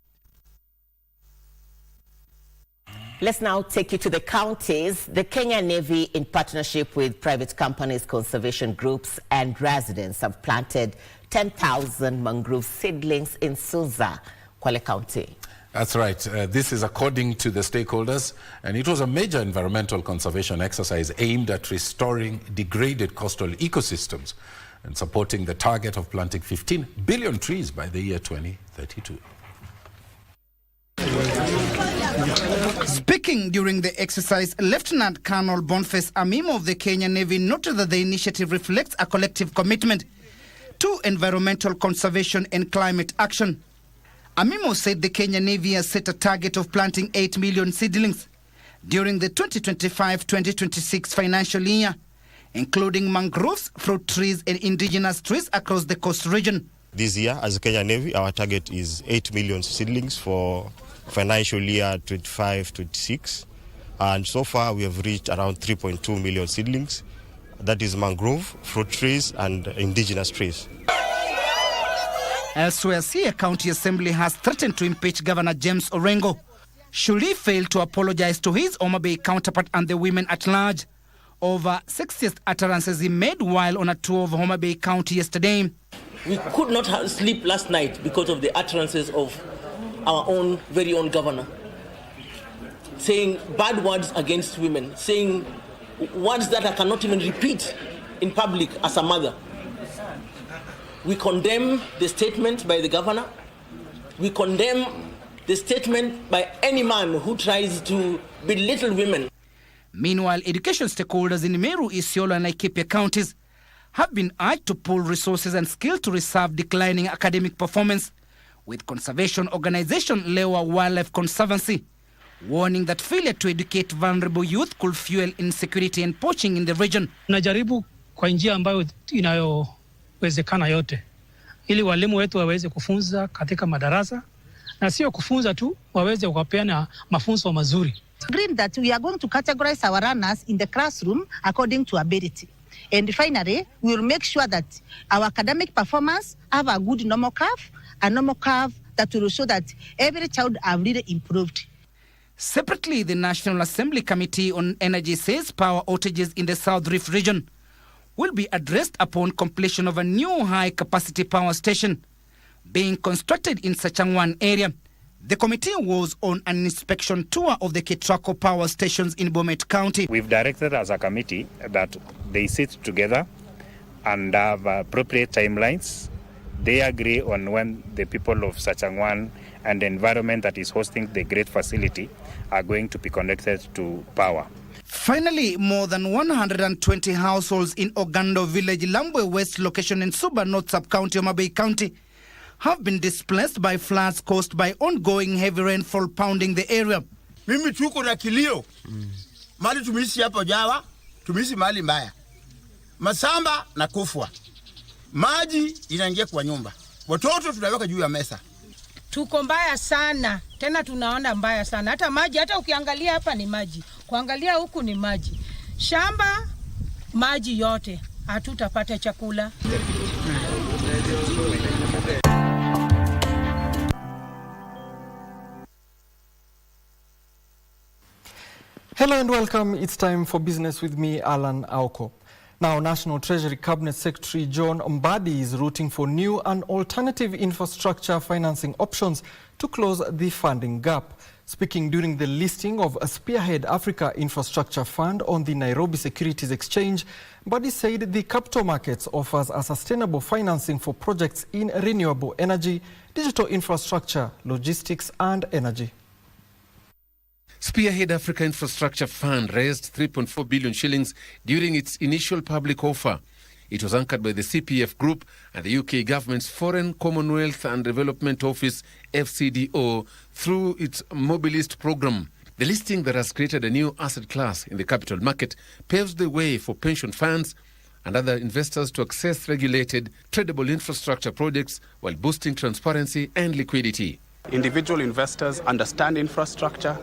Let's now take you to the counties. The Kenya Navy, in partnership with private companies, conservation groups, and residents, have planted 10,000 mangrove seedlings in Sunza, Kwale County. That's right. This is according to the stakeholders, and it was a major environmental conservation exercise aimed at restoring degraded coastal ecosystems and supporting the target of planting 15 billion trees by the year 2032. Speaking during the exercise, Lieutenant Colonel Boniface Amimo of the Kenya Navy noted that the initiative reflects a collective commitment to environmental conservation and climate action. Amimo said the Kenya Navy has set a target of planting 8 million seedlings during the 2025-2026 financial year, including mangroves, fruit trees, and indigenous trees across the coast region. This year, as a Kenya Navy, our target is 8 million seedlings for financial year 25-26, and so far we have reached around 3.2 million seedlings. That is mangrove, fruit trees, and indigenous trees. Elsewhere, Siaya County Assembly has threatened to impeach Governor James Orengo should he fail to apologize to his Homa Bay counterpart and the women at large over sexist utterances he made while on a tour of Homa Bay County yesterday. We could not sleep last night because of the utterances of our own very own governor, saying bad words against women, saying words that I cannot even repeat in public as a mother. We condemn the statement by the governor. We condemn the statement by any man who tries to belittle women. Meanwhile, education stakeholders in Meru, Isiolo, and Laikipia counties have been urged to pool resources and skill to reserve declining academic performance, with conservation organization Lewa Wildlife Conservancy warning that failure to educate vulnerable youth could fuel insecurity and poaching in the region. Najaribu kwa njia ambayo inayowezekana yote ili walimu wetu waweze kufunza katika madarasa na sio kufunza tu, waweze kupeana mafunzo mazuri. Agreed that we are going to categorize our runners in the classroom according to ability. And finally, we will make sure that our academic performance have a good normal curve, a normal curve that will show that every child have really improved. Separately, the National Assembly Committee on Energy says power outages in the South Rift region will be addressed upon completion of a new high-capacity power station being constructed in Sachangwan area. The committee was on an inspection tour of the Kitrako power stations in Bomet County. We've directed as a committee that they sit together and have appropriate timelines. They agree on when the people of Sachangwan and the environment that is hosting the great facility are going to be connected to power. Finally, more than 120 households in Ogando Village, Lambwe West location in Suba North Sub-County, Homa Bay County, have been displaced by floods caused by ongoing heavy rainfall pounding the area. Mimi tuko na kilio. Mali tumeishi hapo Jawa, tumeishi mahali mbaya. Masamba na kufwa. Maji inaingia kwa nyumba. Watoto tunaweka juu ya mesa. Tuko mbaya sana. Tena tunaona mbaya sana. Hata maji, hata ukiangalia hapa ni maji. Kuangalia huku ni maji. Shamba, maji yote. Hatutapata chakula. Hello and welcome. It's time for business with me, Alan Aoko. Now, National Treasury Cabinet Secretary John Mbadi is rooting for new and alternative infrastructure financing options to close the funding gap. Speaking during the listing of a Spearhead Africa Infrastructure Fund on the Nairobi Securities Exchange, Mbadi said the capital markets offers a sustainable financing for projects in renewable energy, digital infrastructure, logistics and energy. Spearhead Africa Infrastructure Fund raised 3.4 billion shillings during its initial public offer. It was anchored by the CPF Group and the UK government's Foreign, Commonwealth and Development Office, FCDO, through its Mobilist program. The listing that has created a new asset class in the capital market paves the way for pension funds and other investors to access regulated, tradable infrastructure projects while boosting transparency and liquidity. Individual investors understand infrastructure.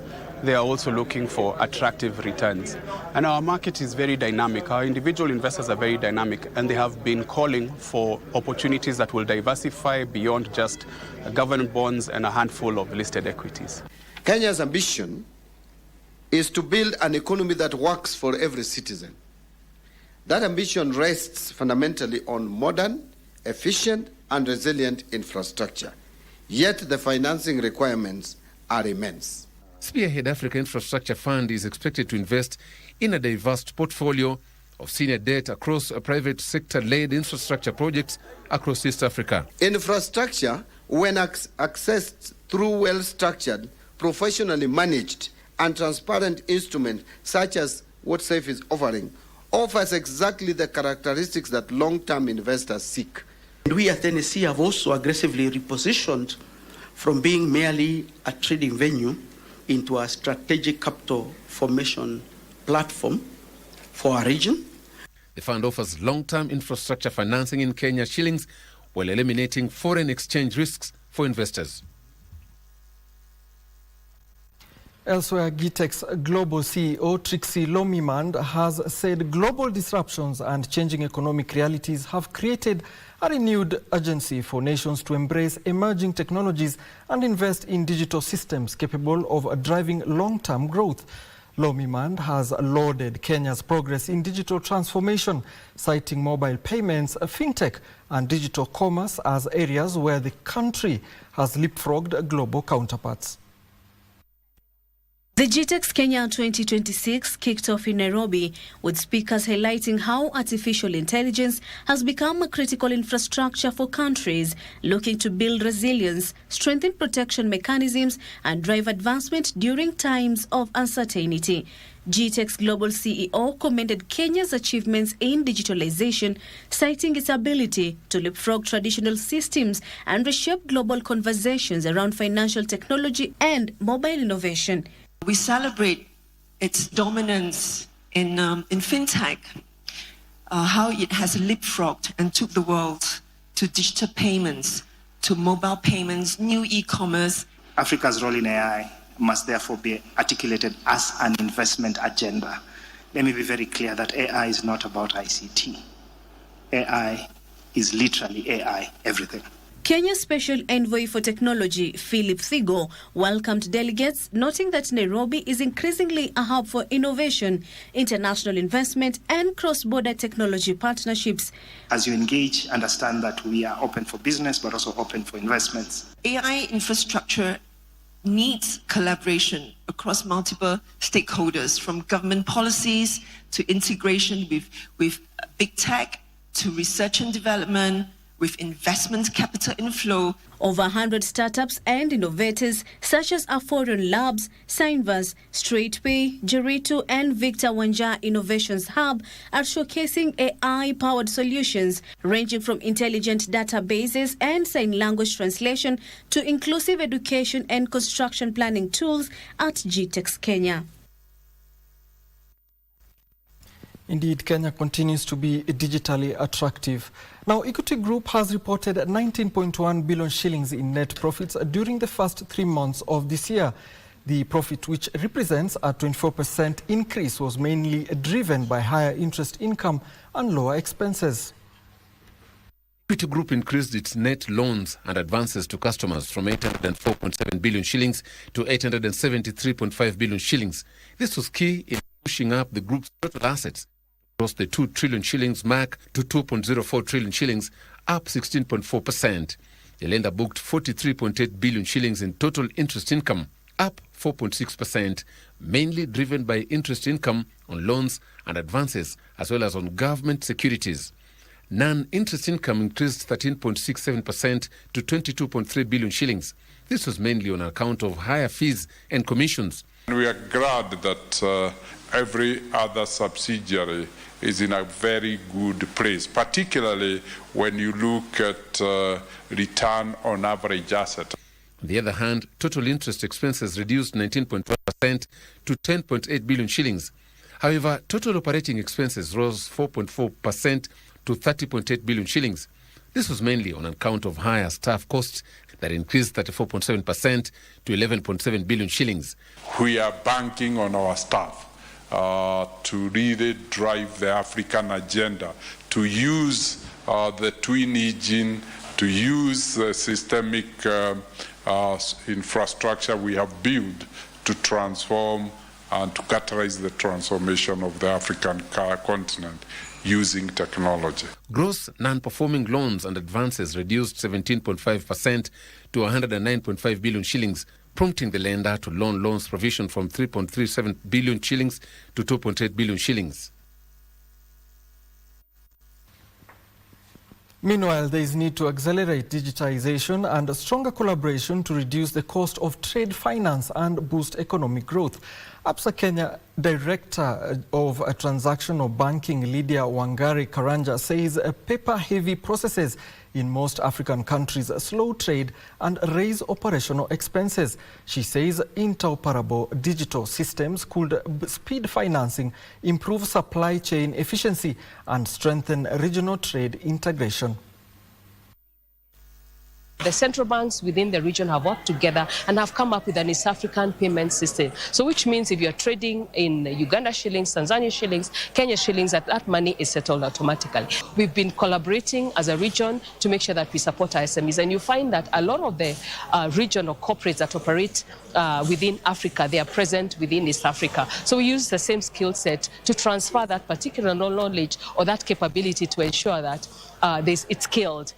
They are also looking for attractive returns. And our market is very dynamic. Our individual investors are very dynamic, and they have been calling for opportunities that will diversify beyond just government bonds and a handful of listed equities. Kenya's ambition is to build an economy that works for every citizen. That ambition rests fundamentally on modern, efficient, and resilient infrastructure. Yet the financing requirements are immense. Spearhead Africa Infrastructure Fund is expected to invest in a diverse portfolio of senior debt across private sector-led infrastructure projects across East Africa. Infrastructure, when accessed through well-structured, professionally managed and transparent instruments such as what SAFE is offering, offers exactly the characteristics that long-term investors seek. And we at NSC have also aggressively repositioned from being merely a trading venue into a strategic capital formation platform for our region. The fund offers long-term infrastructure financing in Kenya shillings while eliminating foreign exchange risks for investors. Elsewhere, GTEC's global CEO Trixie Lomimand has said global disruptions and changing economic realities have created a renewed urgency for nations to embrace emerging technologies and invest in digital systems capable of driving long-term growth. Lomimand has lauded Kenya's progress in digital transformation, citing mobile payments, fintech and digital commerce as areas where the country has leapfrogged global counterparts. The GTEX Kenya 2026 kicked off in Nairobi, with speakers highlighting how artificial intelligence has become a critical infrastructure for countries looking to build resilience, strengthen protection mechanisms, and drive advancement during times of uncertainty. GTEX Global CEO commended Kenya's achievements in digitalization, citing its ability to leapfrog traditional systems and reshape global conversations around financial technology and mobile innovation. We celebrate its dominance in fintech, how it has leapfrogged and took the world to digital payments, to mobile payments, new e-commerce. Africa's role in AI must therefore be articulated as an investment agenda. Let me be very clear that AI is not about ICT. AI is literally AI, everything. Kenya's Special Envoy for Technology, Philip Thigo, welcomed delegates, noting that Nairobi is increasingly a hub for innovation, international investment, and cross-border technology partnerships. As you engage, understand that we are open for business, but also open for investments. AI infrastructure needs collaboration across multiple stakeholders, from government policies to integration with big tech to research and development, with investment capital inflow. Over 100 startups and innovators such as Aforion Labs, Signverse, Straightpay, Jerito and Victor Wanja Innovations Hub are showcasing AI-powered solutions ranging from intelligent databases and sign language translation to inclusive education and construction planning tools at GTEX Kenya. Indeed, Kenya continues to be digitally attractive. Now, Equity Group has reported 19.1 billion shillings in net profits during the first 3 months of this year. The profit, which represents a 24% increase, was mainly driven by higher interest income and lower expenses. Equity Group increased its net loans and advances to customers from 804.7 billion shillings to 873.5 billion shillings. This was key in pushing up the group's total assets across the 2 trillion shillings mark to 2.04 trillion shillings, up 16.4%. The lender booked 43.8 billion shillings in total interest income, up 4.6%, mainly driven by interest income on loans and advances, as well as on government securities. Non-interest income increased 13.67% to 22.3 billion shillings. This was mainly on account of higher fees and commissions. We are glad that every other subsidiary is in a very good place, particularly when you look at return on average asset. On the other hand, total interest expenses reduced 19.1% to 10.8 billion shillings. However, total operating expenses rose 4.4% to 30.8 billion shillings. This was mainly on account of higher staff costs that increased 34.7% to 11.7 billion shillings. We are banking on our staff to really drive the African agenda, to use the twin engine, to use the systemic infrastructure we have built to transform and to catalyze the transformation of the African continent using technology. Gross non-performing loans and advances reduced 17.5% to 109.5 billion shillings, prompting the lender to loan loans provision from 3.37 billion shillings to 2.8 billion shillings. Meanwhile, there is need to accelerate digitization and stronger collaboration to reduce the cost of trade finance and boost economic growth. APSA Kenya Director of Transactional Banking Lydia Wangari Karanja says paper-heavy processes in most African countries slow trade and raise operational expenses. She says interoperable digital systems could speed financing, improve supply chain efficiency, and strengthen regional trade integration. The central banks within the region have worked together and have come up with an East African payment system. So which means if you're trading in Uganda shillings, Tanzania shillings, Kenya shillings, that money is settled automatically. We've been collaborating as a region to make sure that we support our SMEs. And you find that a lot of the regional corporates that operate within Africa, they are present within East Africa. So we use the same skill set to transfer that particular knowledge or that capability to ensure that it's scaled.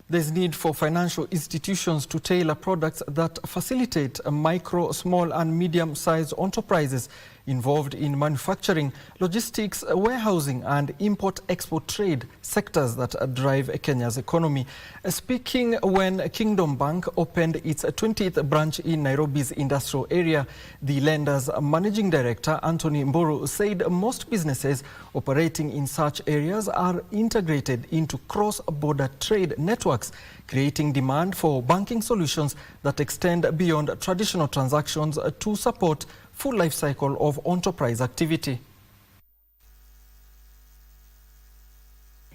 There's need for financial institutions to tailor products that facilitate micro, small and medium-sized enterprises involved in manufacturing, logistics, warehousing and import-export trade, sectors that drive Kenya's economy. Speaking when Kingdom Bank opened its 20th branch in Nairobi's industrial area, the lender's managing director, Anthony Mburu, said most businesses operating in such areas are integrated into cross-border trade networks, creating demand for banking solutions that extend beyond traditional transactions to support full life cycle of enterprise activity.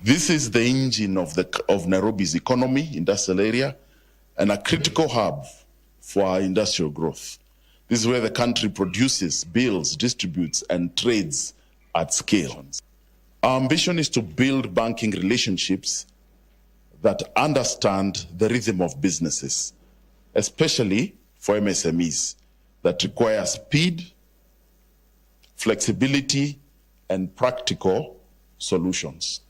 This is the engine of Nairobi's economy, industrial area, and a critical hub for our industrial growth. This is where the country produces, builds, distributes, and trades at scale. Our ambition is to build banking relationships that understand the rhythm of businesses, especially for MSMEs, that require speed, flexibility, and practical solutions.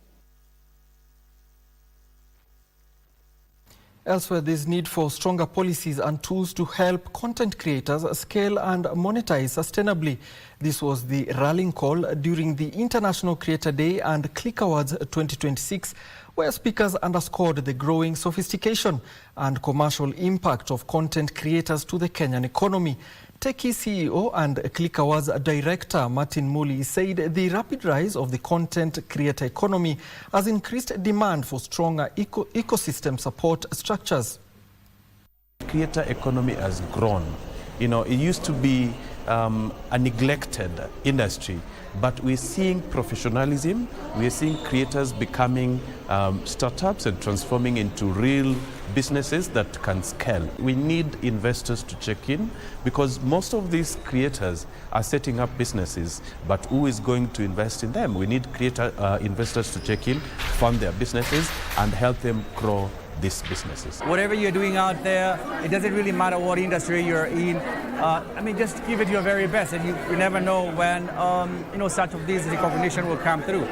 Elsewhere, there is need for stronger policies and tools to help content creators scale and monetize sustainably. This was the rallying call during the International Creator Day and Click Awards 2026, where speakers underscored the growing sophistication and commercial impact of content creators to the Kenyan economy. Techie CEO and Click Awards Director Martin Muli said the rapid rise of the content creator economy has increased demand for stronger ecosystem support structures. Creator economy has grown. You know, it used to be a neglected industry, but we're seeing professionalism, we're seeing creators becoming startups and transforming into real businesses that can scale. We need investors to check in because most of these creators are setting up businesses, but who is going to invest in them? We need investors to check in, fund their businesses, and help them grow these businesses. Whatever you're doing out there, it doesn't really matter what industry you're in. I mean, just give it your very best, and you never know when such of these recognition will come through.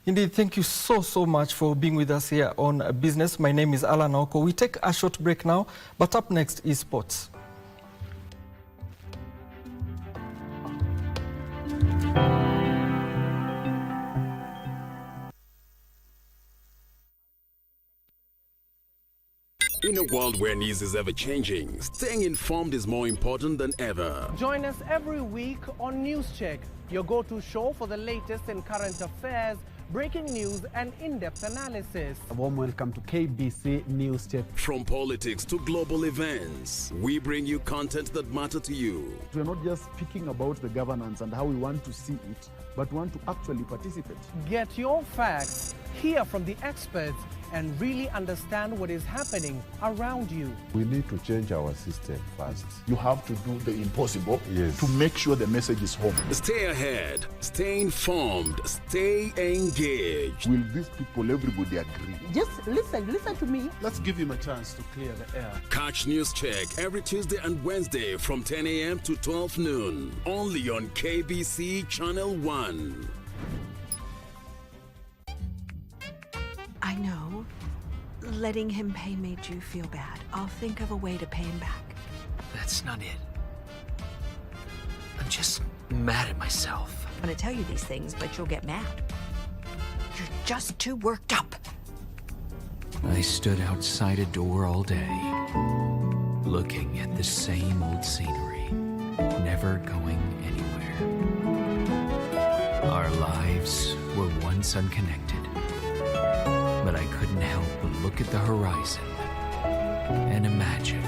Indeed, thank you so much for being with us here on Business. My name is Alan Oko. We take a short break now, but up next is sports. In a world where news is ever changing, staying informed is more important than ever. Join us every week on News Check, your go-to show for the latest in current affairs, breaking news and in-depth analysis. A warm welcome to KBC News Check. From politics to global events, we bring you content that matter to you. We're not just speaking about the governance and how we want to see it, but want to actually participate. Get your facts, hear from the experts, and really understand what is happening around you. We need to change our system first. You have to do the impossible to make sure the message is home. Stay ahead, stay informed, stay engaged. Will these people, everybody agree? Just listen to me. Let's give him a chance to clear the air. Catch News Check every Tuesday and Wednesday from 10 a.m. to 12 noon. Only on KBC Channel 1. I know. Letting him pay made you feel bad. I'll think of a way to pay him back. That's not it. I'm just mad at myself. I'm gonna tell you these things, but you'll get mad. You're just too worked up. I stood outside a door all day, looking at the same old scenery, never going anywhere. Our lives were once unconnected, but I couldn't help but look at the horizon and imagine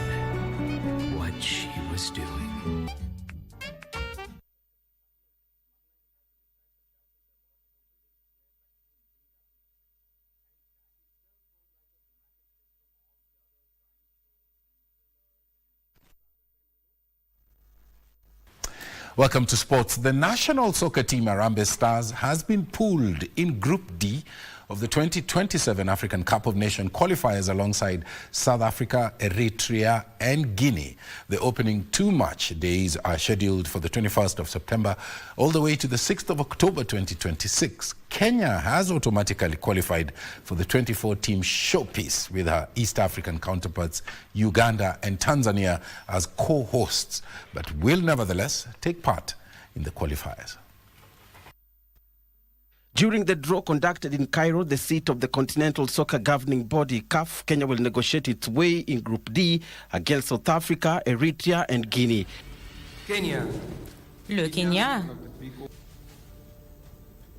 what she was doing. Welcome to sports. The national soccer team Harambee Stars has been pooled in Group D of the 2027 African Cup of Nations qualifiers alongside South Africa, Eritrea and Guinea. The opening two match days are scheduled for the 21st of September all the way to the 6th of October 2026. Kenya has automatically qualified for the 24-team showpiece with her East African counterparts Uganda and Tanzania as co-hosts, but will nevertheless take part in the qualifiers. During the draw conducted in Cairo, the seat of the Continental Soccer Governing Body, CAF, Kenya will negotiate its way in Group D against South Africa, Eritrea and Guinea. Kenya. Le Kenya.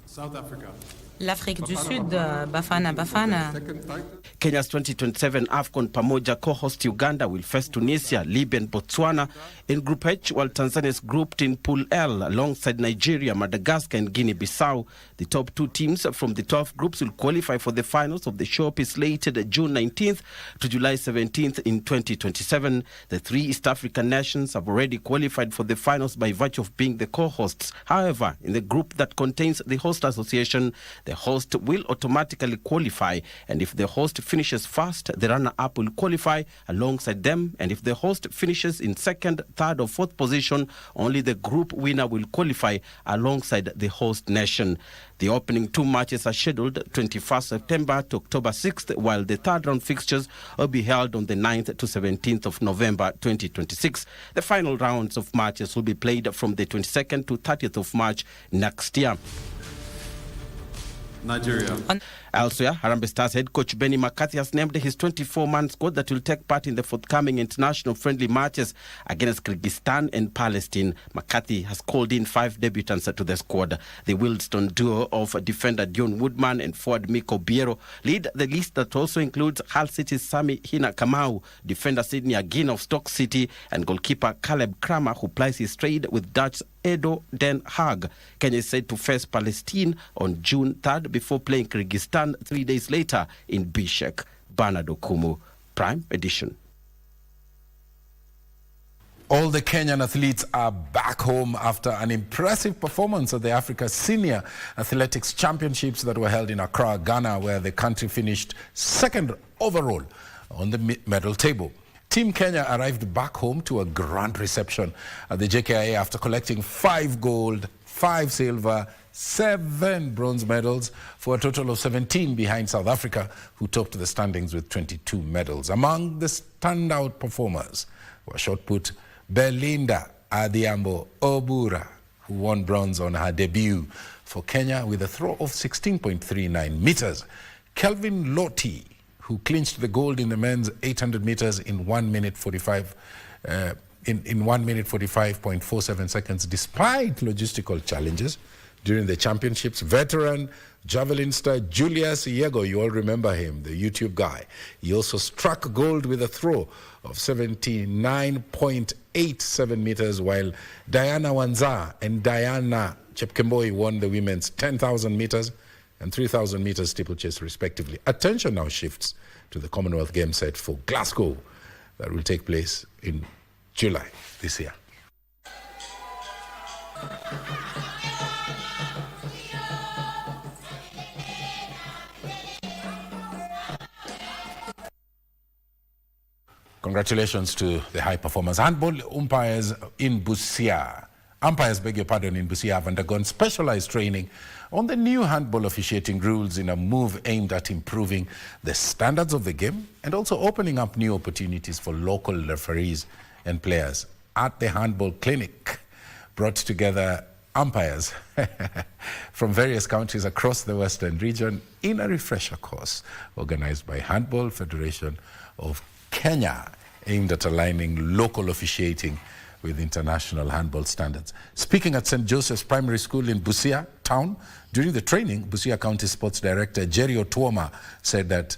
South Africa. L'Afrique du Sud, Bafana Bafana. Kenya's 2027 AFCON Pamoja co-host Uganda will face Tunisia, Libya and Botswana in Group H, while Tanzania is grouped in Pool L alongside Nigeria, Madagascar and Guinea-Bissau. The top two teams from the 12 groups will qualify for the finals of the showpiece slated June 19th to July 17th in 2027. The three East African nations have already qualified for the finals by virtue of being the co-hosts. However, in the group that contains the host association, the host will automatically qualify, and if the host finishes first, the runner-up will qualify alongside them, and if the host finishes in second, third or fourth position, only the group winner will qualify alongside the host nation. The opening two matches are scheduled 21st September to October 6th, while the third round fixtures will be held on the 9th to 17th of November 2026. The final rounds of matches will be played from the 22nd to 30th of March next year. Nigeria. Elsewhere, Harambee Stars head coach Benny McCarthy has named his 24-man squad that will take part in the forthcoming international friendly matches against Kyrgyzstan and Palestine. McCarthy has called in 5 debutants to the squad. The Wildston duo of defender Dion Woodman and forward Miko Biero lead the list that also includes Hull City's Sami Hina Kamau, defender Sydney Agin of Stoke City, and goalkeeper Caleb Kramer, who plies his trade with Dutch Edo Den Haag. Kenya is said to face Palestine on June 3rd before playing Kyrgyzstan 3 days later in Bishkek. Bernard Okumu, Prime Edition. All the Kenyan athletes are back home after an impressive performance at the Africa Senior Athletics Championships that were held in Accra, Ghana, where the country finished second overall on the medal table. Team Kenya arrived back home to a grand reception at the JKIA after collecting 5 gold, 5 silver, 7 bronze medals for a total of 17 behind South Africa, who topped the standings with 22 medals. Among the standout performers were shot put Belinda Adhiambo Obura, who won bronze on her debut for Kenya with a throw of 16.39 meters. Kelvin Loti, who clinched the gold in the men's 800 meters in 1 minute 45 in 1 minute 45.47 seconds, despite logistical challenges during the championships. Veteran javelin star Julius Yego, you all remember him, the YouTube guy. He also struck gold with a throw of 79.87 meters, while Diana Wanza and Diana Chepkemboi won the women's 10,000 meters and 3,000 meters steeplechase respectively. Attention now shifts to the Commonwealth Games set for Glasgow that will take place in July this year. Congratulations to the high performers. Handball umpires in Busia. Umpires, beg your pardon, in Busia have undergone specialized training on the new handball officiating rules in a move aimed at improving the standards of the game and also opening up new opportunities for local referees and players. At the handball clinic, brought together umpires from various countries across the Western region in a refresher course organized by Handball Federation of Kenya, aimed at aligning local officiating with international handball standards. Speaking at St. Joseph's Primary School in Busia town, during the training, Busia County Sports Director Jerry Otuoma said that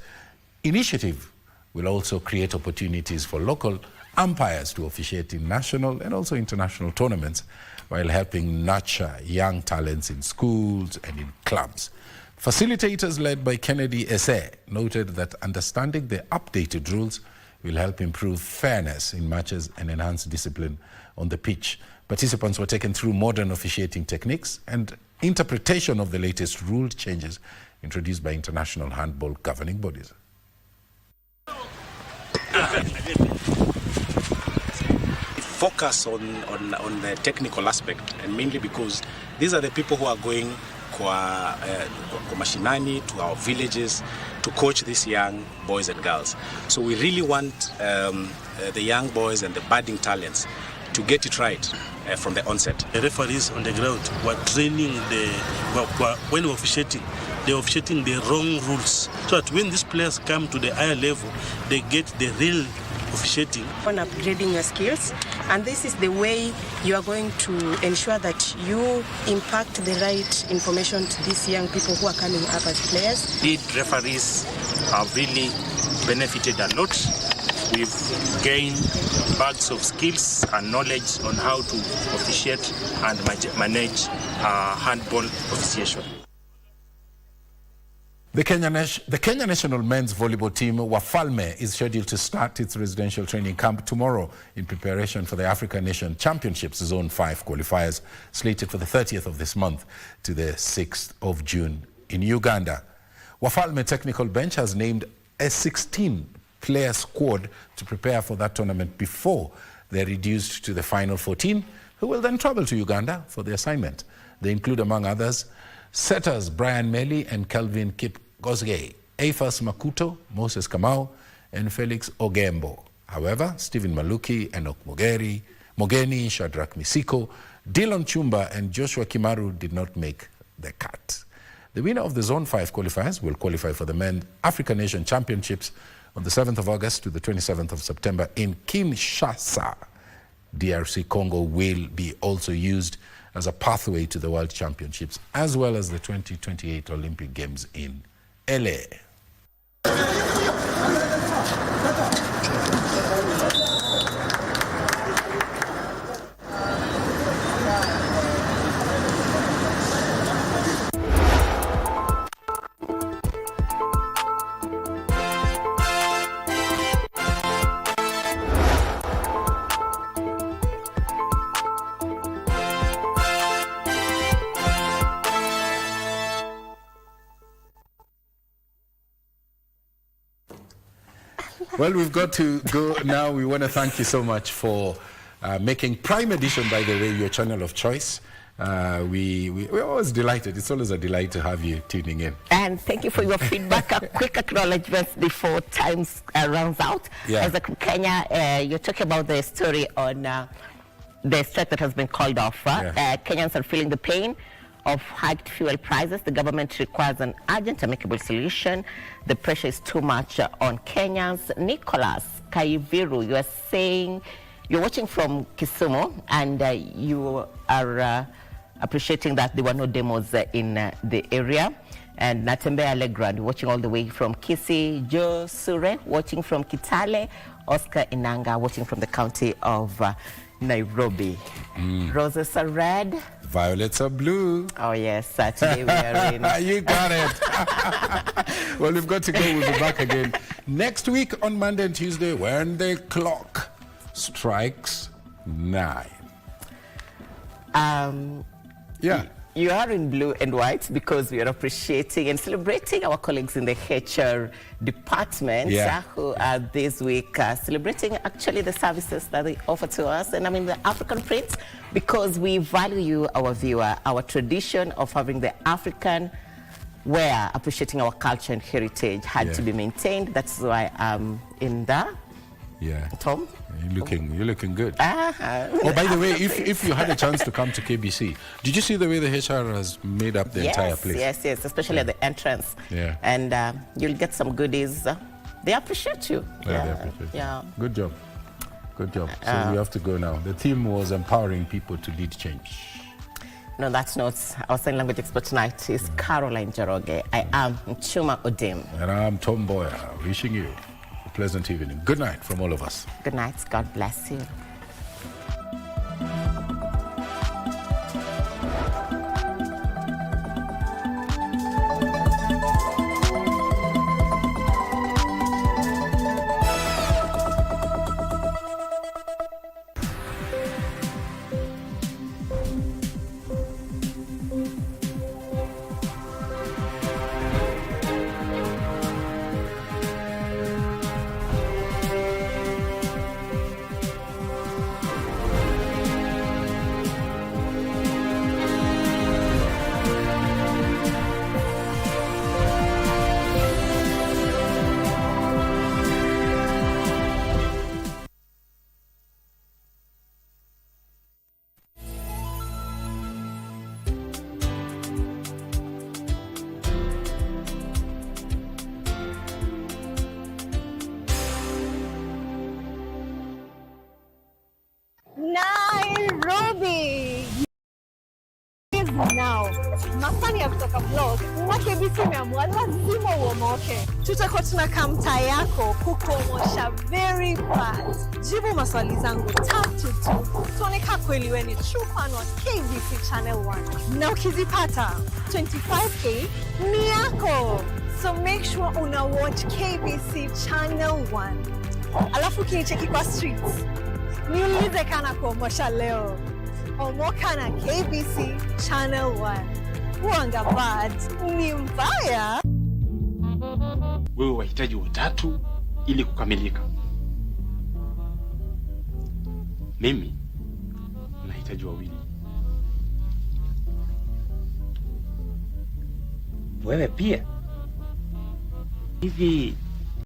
initiative will also create opportunities for local umpires to officiate in national and also international tournaments while helping nurture young talents in schools and in clubs. Facilitators led by Kennedy Esse noted that understanding the updated rules will help improve fairness in matches and enhance discipline on the pitch. Participants were taken through modern officiating techniques and interpretation of the latest rule changes introduced by international handball governing bodies. Focus on the technical aspect, and mainly because these are the people who are going kwa mashinani, to our villages, to coach these young boys and girls. So we really want the young boys and the budding talents to get it right from the onset. The referees on the ground were training when officiating, they're officiating the wrong rules, so that when these players come to the higher level, they get the real officiating. On upgrading your skills, and this is the way you are going to ensure that you impact the right information to these young people who are coming up as players. Lead referees have really benefited a lot. We've gained bags of skills and knowledge on how to officiate and manage handball officiation. The Kenya national men's volleyball team, Wafalme, is scheduled to start its residential training camp tomorrow in preparation for the African Nation Championships Zone 5 qualifiers, slated for the 30th of this month to the 6th of June in Uganda. Wafalme Technical Bench has named a 16-player squad to prepare for that tournament before they're reduced to the final 14, who will then travel to Uganda for the assignment. They include, among others, setters Brian Meli and Kelvin Kipgosgei, Afas Makuto, Moses Kamau, and Felix Ogembo. However, Stephen Maluki, Enoch Mogeni, Shadrach Misiko, Dylan Chumba, and Joshua Kimaru did not make the cut. The winner of the Zone 5 qualifiers will qualify for the Men African Nation Championships on the 7th of August to the 27th of September in Kinshasa. DRC Congo will be also used as a pathway to the World Championships, as well as the 2028 Olympic Games in LA. Well, we've got to go now. We want to thank you so much for making Prime Edition, by the way, your channel of choice. We're always delighted. It's always a delight to have you tuning in. And thank you for your feedback. A quick acknowledgement before time runs out. Yeah. As a Kenya, you're talking about the story on the strike that has been called off. Kenyans are feeling the pain of hiked fuel prices. The government requires an urgent amicable solution. The pressure is too much on Kenyans. Nicholas Kaiviru, you are saying you're watching from Kisumu, and you are appreciating that there were no demos in the area. And Natembe Allegrand, watching all the way from Kisii. Joe Sure, watching from Kitale. Oscar Inanga, watching from the county of Nairobi. Roses are red. Violets are blue. Oh, yes. Today we are in. You got it. Well, we've got to go. We'll be back again next week on Monday and Tuesday when the clock strikes 9. Yeah. You are in blue and white because we are appreciating and celebrating our colleagues in the HR department who are this week celebrating actually the services that they offer to us. And I mean the African print, because we value you, our viewer, our tradition of having the African wear, appreciating our culture and heritage had to be maintained. That's why I'm in the Tom. You're looking good. Oh, by the way, if you had a chance to come to KBC, did you see the way the HR has made up the entire place? Yes, especially at the entrance. Yeah. And you'll get some goodies. They appreciate you. They appreciate you. Good job. Good job. So we have to go now. The theme was empowering people to lead change. No, that's not our sign language expert tonight. Is Caroline Jaroge. I am Muchuma Odim. And I'm Mboya, wishing you a pleasant evening. Good night from all of us. Good night. God bless you. Nairobi is now. Masani ya kutoka vlog na KBC imeamua lazima uomoke. Tutakuwa tunakaa mtaa yako kukuomosha very fast. Jibu maswali zangu 3 tuoneka kweli wewe ni true fan wa KBC Channel 1. Na ukizipata 25K ni yako. So make sure una watch KBC Channel 1. Alafu kinicheki kwa streets. Niulize kana kuomosha leo. Omoka na KBC Channel 1. Wanga bad ni mbaya. Wewe wahitaji watatu ili kukamilika. Mimi nahitaji wawili. Wewe pia. Hivi